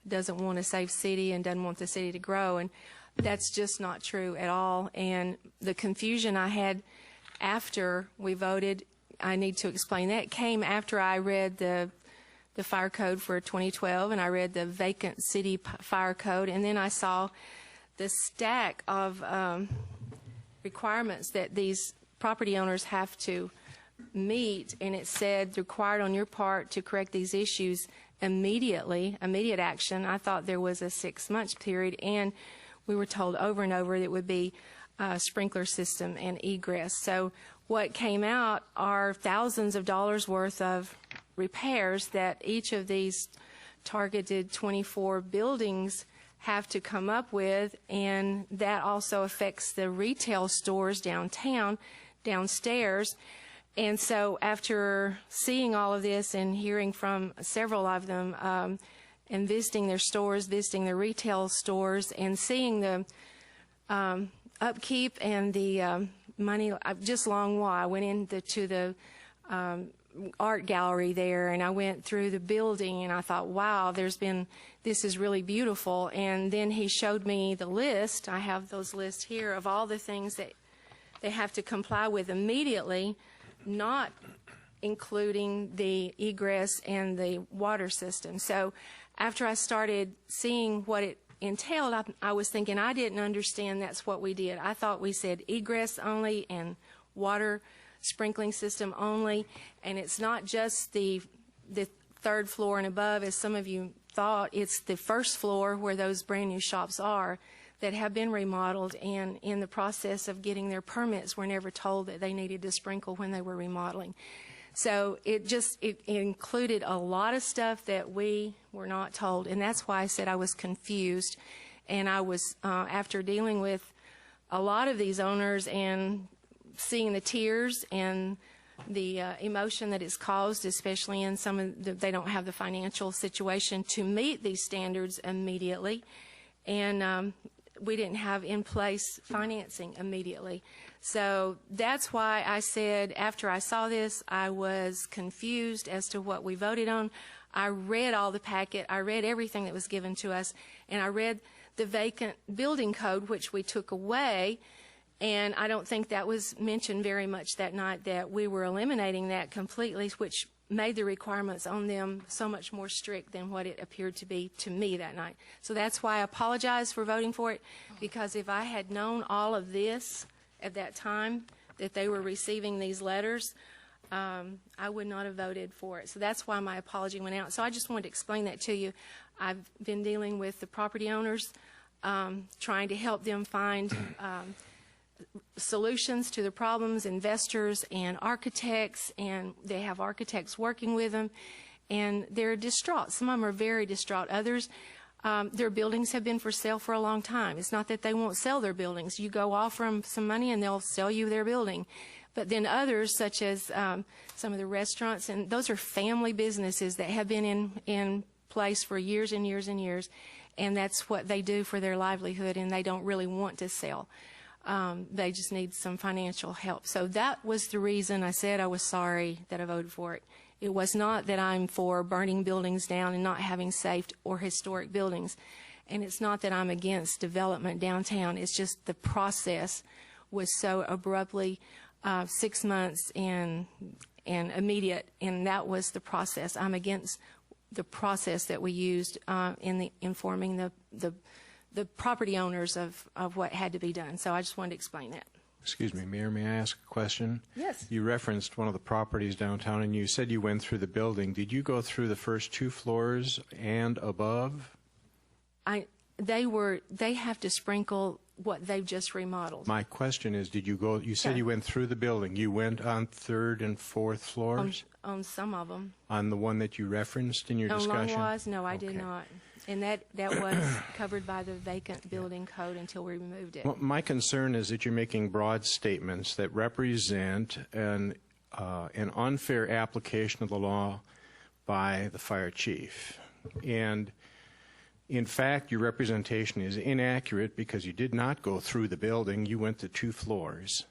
doesn't want a safe city and doesn't want the city to grow, and that's just not true at all. And the confusion I had after we voted, I need to explain that, came after I read the fire code for 2012, and I read the vacant city fire code, and then I saw the stack of requirements that these property owners have to meet, and it said required on your part to correct these issues immediately, immediate action. I thought there was a 6-month period, and we were told over and over that it would be a sprinkler system and egress. So what came out are thousands of dollars worth of repairs that each of these targeted 24 buildings have to come up with, and that also affects the retail stores downtown, downstairs. And so after seeing all of this and hearing from several of them and visiting their stores, visiting their retail stores, and seeing the upkeep and the money, just long while, I went into the art gallery there, and I went through the building, and I thought, wow, this is really beautiful. And then he showed me the list. I have those lists here of all the things that they have to comply with immediately, not including the egress and the water system. So after I started seeing what it entailed, I was thinking I didn't understand that's what we did. I thought we said egress only and water sprinkling system only, and it's not just the third floor and above, as some of you thought. It's the first floor where those brand new shops are that have been remodeled, and in the process of getting their permits were never told that they needed to sprinkle when they were remodeling. So it included a lot of stuff that we were not told, and that's why I said I was confused. And I was, after dealing with a lot of these owners and seeing the tears and the emotion that it's caused, especially in some of they don't have the financial situation to meet these standards immediately, and we didn't have in place financing immediately. So that's why I said after I saw this, I was confused as to what we voted on. I read all the packet. I read everything that was given to us, and I read the vacant building code, which we took away. And I don't think that was mentioned very much that night, that we were eliminating that completely, which made the requirements on them so much more strict than what it appeared to be to me that night. So that's why I apologize for voting for it, because if I had known all of this at that time, that they were receiving these letters, I would not have voted for it. So that's why my apology went out. So I just wanted to explain that to you. I've been dealing with the property owners, trying to help them find solutions to the problems, investors and architects, and they have architects working with them, and they're distraught. Some of them are very distraught. Others, their buildings have been for sale for a long time. It's not that they won't sell their buildings. You go offer them some money and they'll sell you their building. But then others, such as some of the restaurants, and those are family businesses that have been in place for years and years and years, and that's what they do for their livelihood, and they don't really want to sell. They just need some financial help. So that was the reason I said I was sorry that I voted for it. It was not that I'm for burning buildings down and not having safe or historic buildings. And it's not that I'm against development downtown. It's just the process was so abruptly 6 months and immediate, and that was the process. I'm against the process that we used in informing the property owners of what had to be done. So I just wanted to explain that. Excuse me, Mayor, may I ask a question? Yes. You referenced one of the properties downtown, and you said you went through the building. Did you go through the first 2 floors and above? They have to sprinkle what they've just remodeled. My question is, did you go, you said you went through the building. You went on 3rd and 4th floors? On some of them. On the one that you referenced in your discussion? On Longwise? No, I did not. And that was covered by the vacant building code until we removed it. Well, my concern is that you're making broad statements that represent an unfair application of the law by the fire chief. And in fact, your representation is inaccurate because you did not go through the building. You went to 2 floors.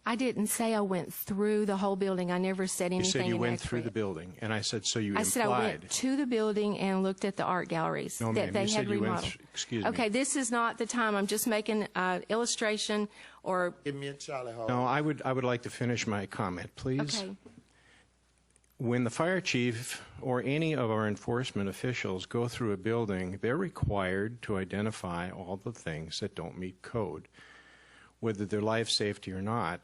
I didn't say I went through the whole building. I never said anything inaccurate. You said you went through the building, and I said, so you implied. I said I went to the building and looked at the art galleries that they had remodeled. Excuse me. Okay, this is not the time. I'm just making an illustration or... Give me a Charlie Hall. No, I would like to finish my comment, please. Okay. When the fire chief or any of our enforcement officials go through a building, they're required to identify all the things that don't meet code, whether they're life safety or not.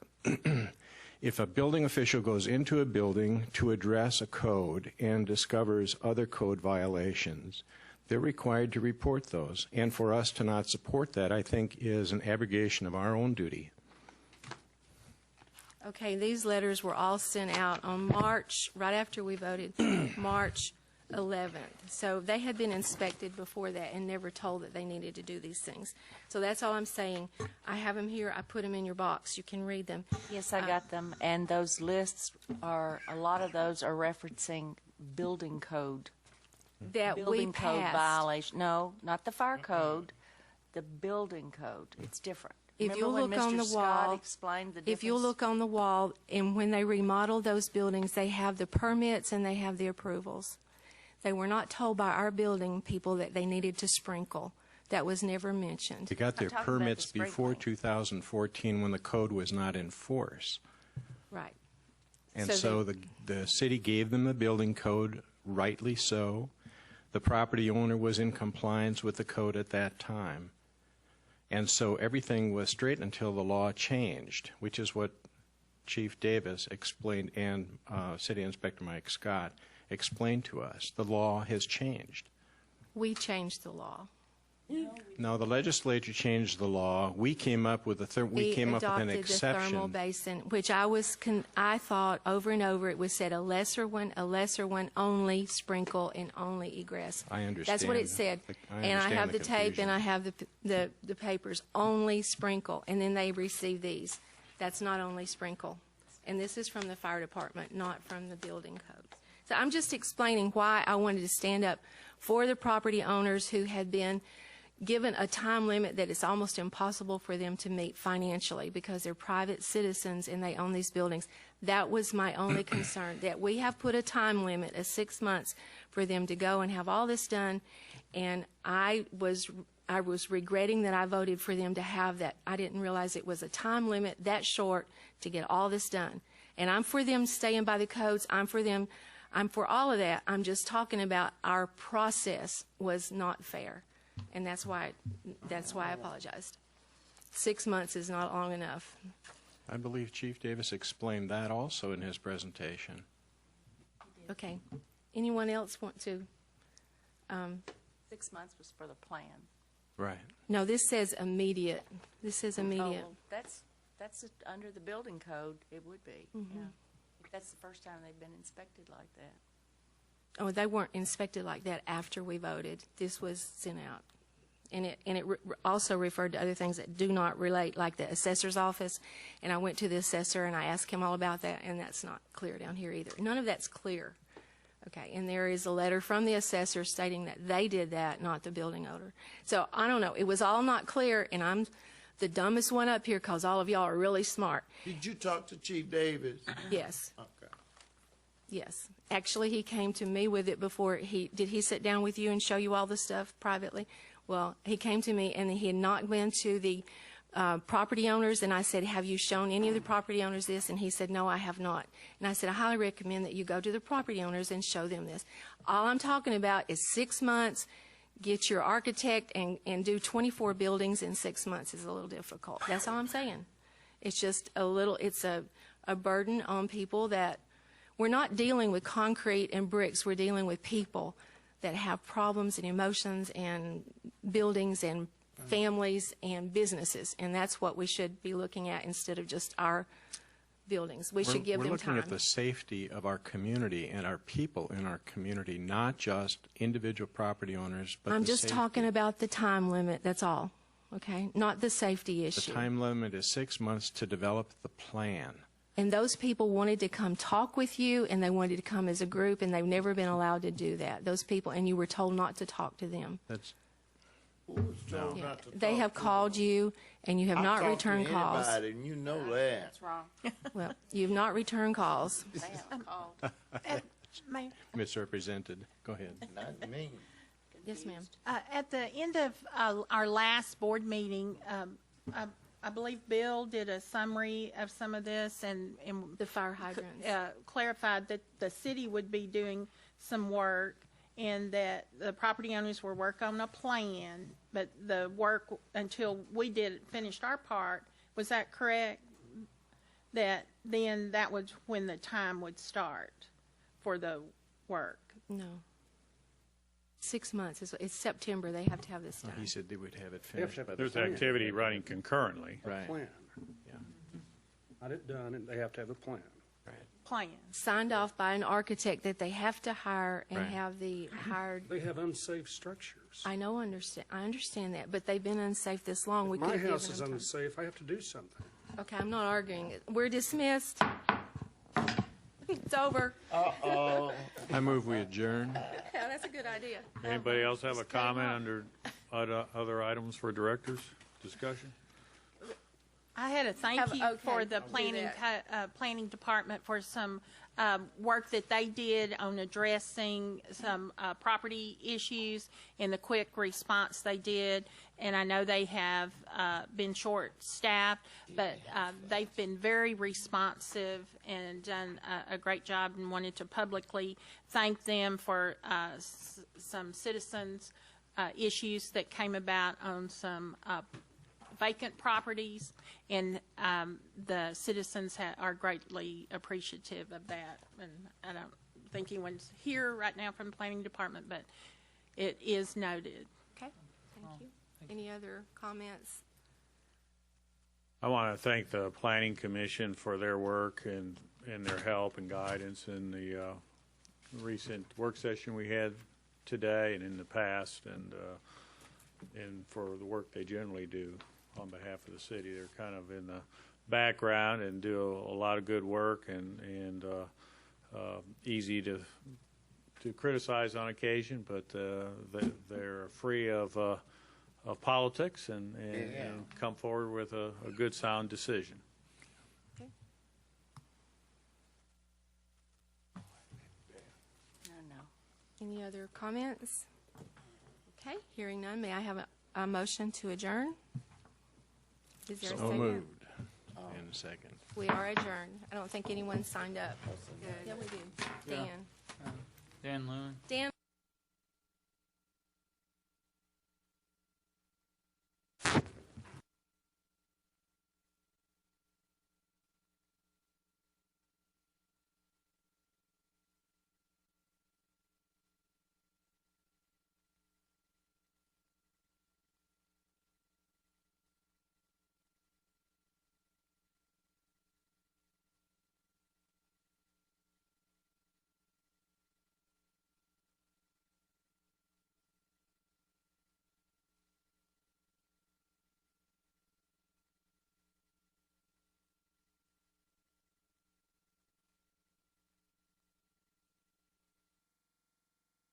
If a building official goes into a building to address a code and discovers other code violations, they're required to report those. And for us to not support that, I think, is an abrogation of our own duty. Okay, these letters were all sent out on March, right after we voted, March 11th. So they had been inspected before that and never told that they needed to do these things. So that's all I'm saying. I have them here. I put them in your box. You can read them. Yes, I got them. And those lists are, a lot of those are referencing building code. That we Building code passed. violation. No, not the fire code, the building code. It's different. If you Remember when look on Mr. the Scott wall, explained the difference? if you look on the wall, and when they remodel those buildings, they have the permits and they have the approvals. They were not told by our building people that they needed to sprinkle. That was never mentioned. They got their permits before 2014 when the code was not in force. Right. And So so the city gave them a building code, rightly so. The property owner was in compliance with the code at that time. And so everything was straight until the law changed, which is what Chief Davis explained and City Inspector Mike Scott explained to us. The law has changed. We changed the law. No, the legislature changed the law. We came up with we came up with an adopted the thermal exception. basin, which I thought over and over it was said a lesser one, only sprinkle and only egress. I understand. That's what it said. I And I understand have the the tape confusion. and I have the papers, only sprinkle, and then they receive these. That's not only sprinkle. And this is from the fire department, not from the building code. So I'm just explaining why I wanted to stand up for the property owners who had been given a time limit that it's almost impossible for them to meet financially because they're private citizens and they own these buildings. That was my only concern, that we have put a time limit of 6 months for them to go and have all this done. And I was regretting that I voted for them to have that. I didn't realize it was a time limit that short to get all this done. And I'm for them staying by the codes. I'm for all of that. I'm just talking about our process was not fair. And that's why I apologized. 6 months is not long enough. I believe Chief Davis explained that also in his presentation. Okay. Anyone else want to? 6 months was for the plan. Right. No, this says immediate. This says immediate. Oh, that's under the building code. It would be. Mm-hmm. Yeah. That's the first time they've been inspected like that. Oh, they weren't inspected like that after we voted. This was sent out. And it also referred to other things that do not relate, like the assessor's office. And I went to the assessor and I asked him all about that, and that's not clear down here either. None of that's clear. Okay, and there is a letter from the assessor stating that they did that, not the building owner. So I don't know. It was all not clear, and I'm the dumbest one up here because all of y'all are really smart. Did you talk to Chief Davis? Yes. Okay. Yes. Actually, he came to me with it before. Did he sit down with you and show you all the stuff privately? Well, he came to me, and he had not been to the property owners, and I said, have you shown any of the property owners this? And he said, no, I have not. And I said, I highly recommend that you go to the property owners and show them this. All I'm talking about is 6 months. Get your architect and do 24 buildings in 6 months is a little difficult. That's all I'm saying. It's just it's a burden on people that we're not dealing with concrete and bricks. We're dealing with people that have problems and emotions and buildings and families and businesses. And that's what we should be looking at instead of just our buildings. We should give them We're looking time. at the safety of our community and our people in our community, not just individual property owners, but I'm the just safety. talking about the time limit, that's all, okay? Not the safety The issue. time limit is 6 months to develop the plan. And those people wanted to come talk with you, and they wanted to come as a group, and they've never been allowed to do that. Those people, and you were told not to talk to them. That's Told Yeah. not to They talk have to called you, and you have I'll not talk returned to calls. anybody, and you know that. That's wrong. Well, you've not returned calls. They haven't called. misrepresented. Go ahead. Not me. Yes, ma'am. At the end of our last board meeting, I believe Bill did a summary of some of this and The fire hydrants. clarified that the city would be doing some work and that the property owners were working on a plan, but the work until we finished our part, was that correct? That then that was when the time would start for the work. No. 6 months. It's September. They have to have this done. He said they would have it They have finished to have by a the There's plan. activity running concurrently. Right. Plan. Not it done, and they have to have a plan. Plan. Signed off by an architect that they have to hire and Right. have the hired. They have unsafe structures. I understand that, but they've been unsafe this long. We My could've house given is them time. unsafe. I have to do something. Okay, I'm not arguing. We're dismissed. It's over. Uh-oh. I move we adjourn. Yeah, that's a good idea. Anybody else have a comment under other items for directors' discussion? I had a thank Have- you okay, for the I'll do planning department for some work that they did on addressing some property issues and the quick response they did. And I know they have been short-staffed, but they've been very responsive and done a great job, and wanted to publicly thank them for some citizens' issues that came about on some vacant properties, and the citizens are greatly appreciative of that. And I don't think anyone's here right now from the planning department, but it is noted. Okay, thank you. Any other comments? I want to thank the Planning Commission for their work and their help and guidance in the recent work session we had today and in the past, and for the work they generally do on behalf of the city. They're kind of in the background and do a lot of good work, and easy to criticize on occasion, but they're free of politics and come forward with a good, sound decision. Okay. Any other comments? Okay, hearing none, may I have a motion to adjourn? Is there a So second? moved. In a second. We are adjourned. I don't think anyone signed up. Yeah, we do. Dan. Dan Lewin. Dan.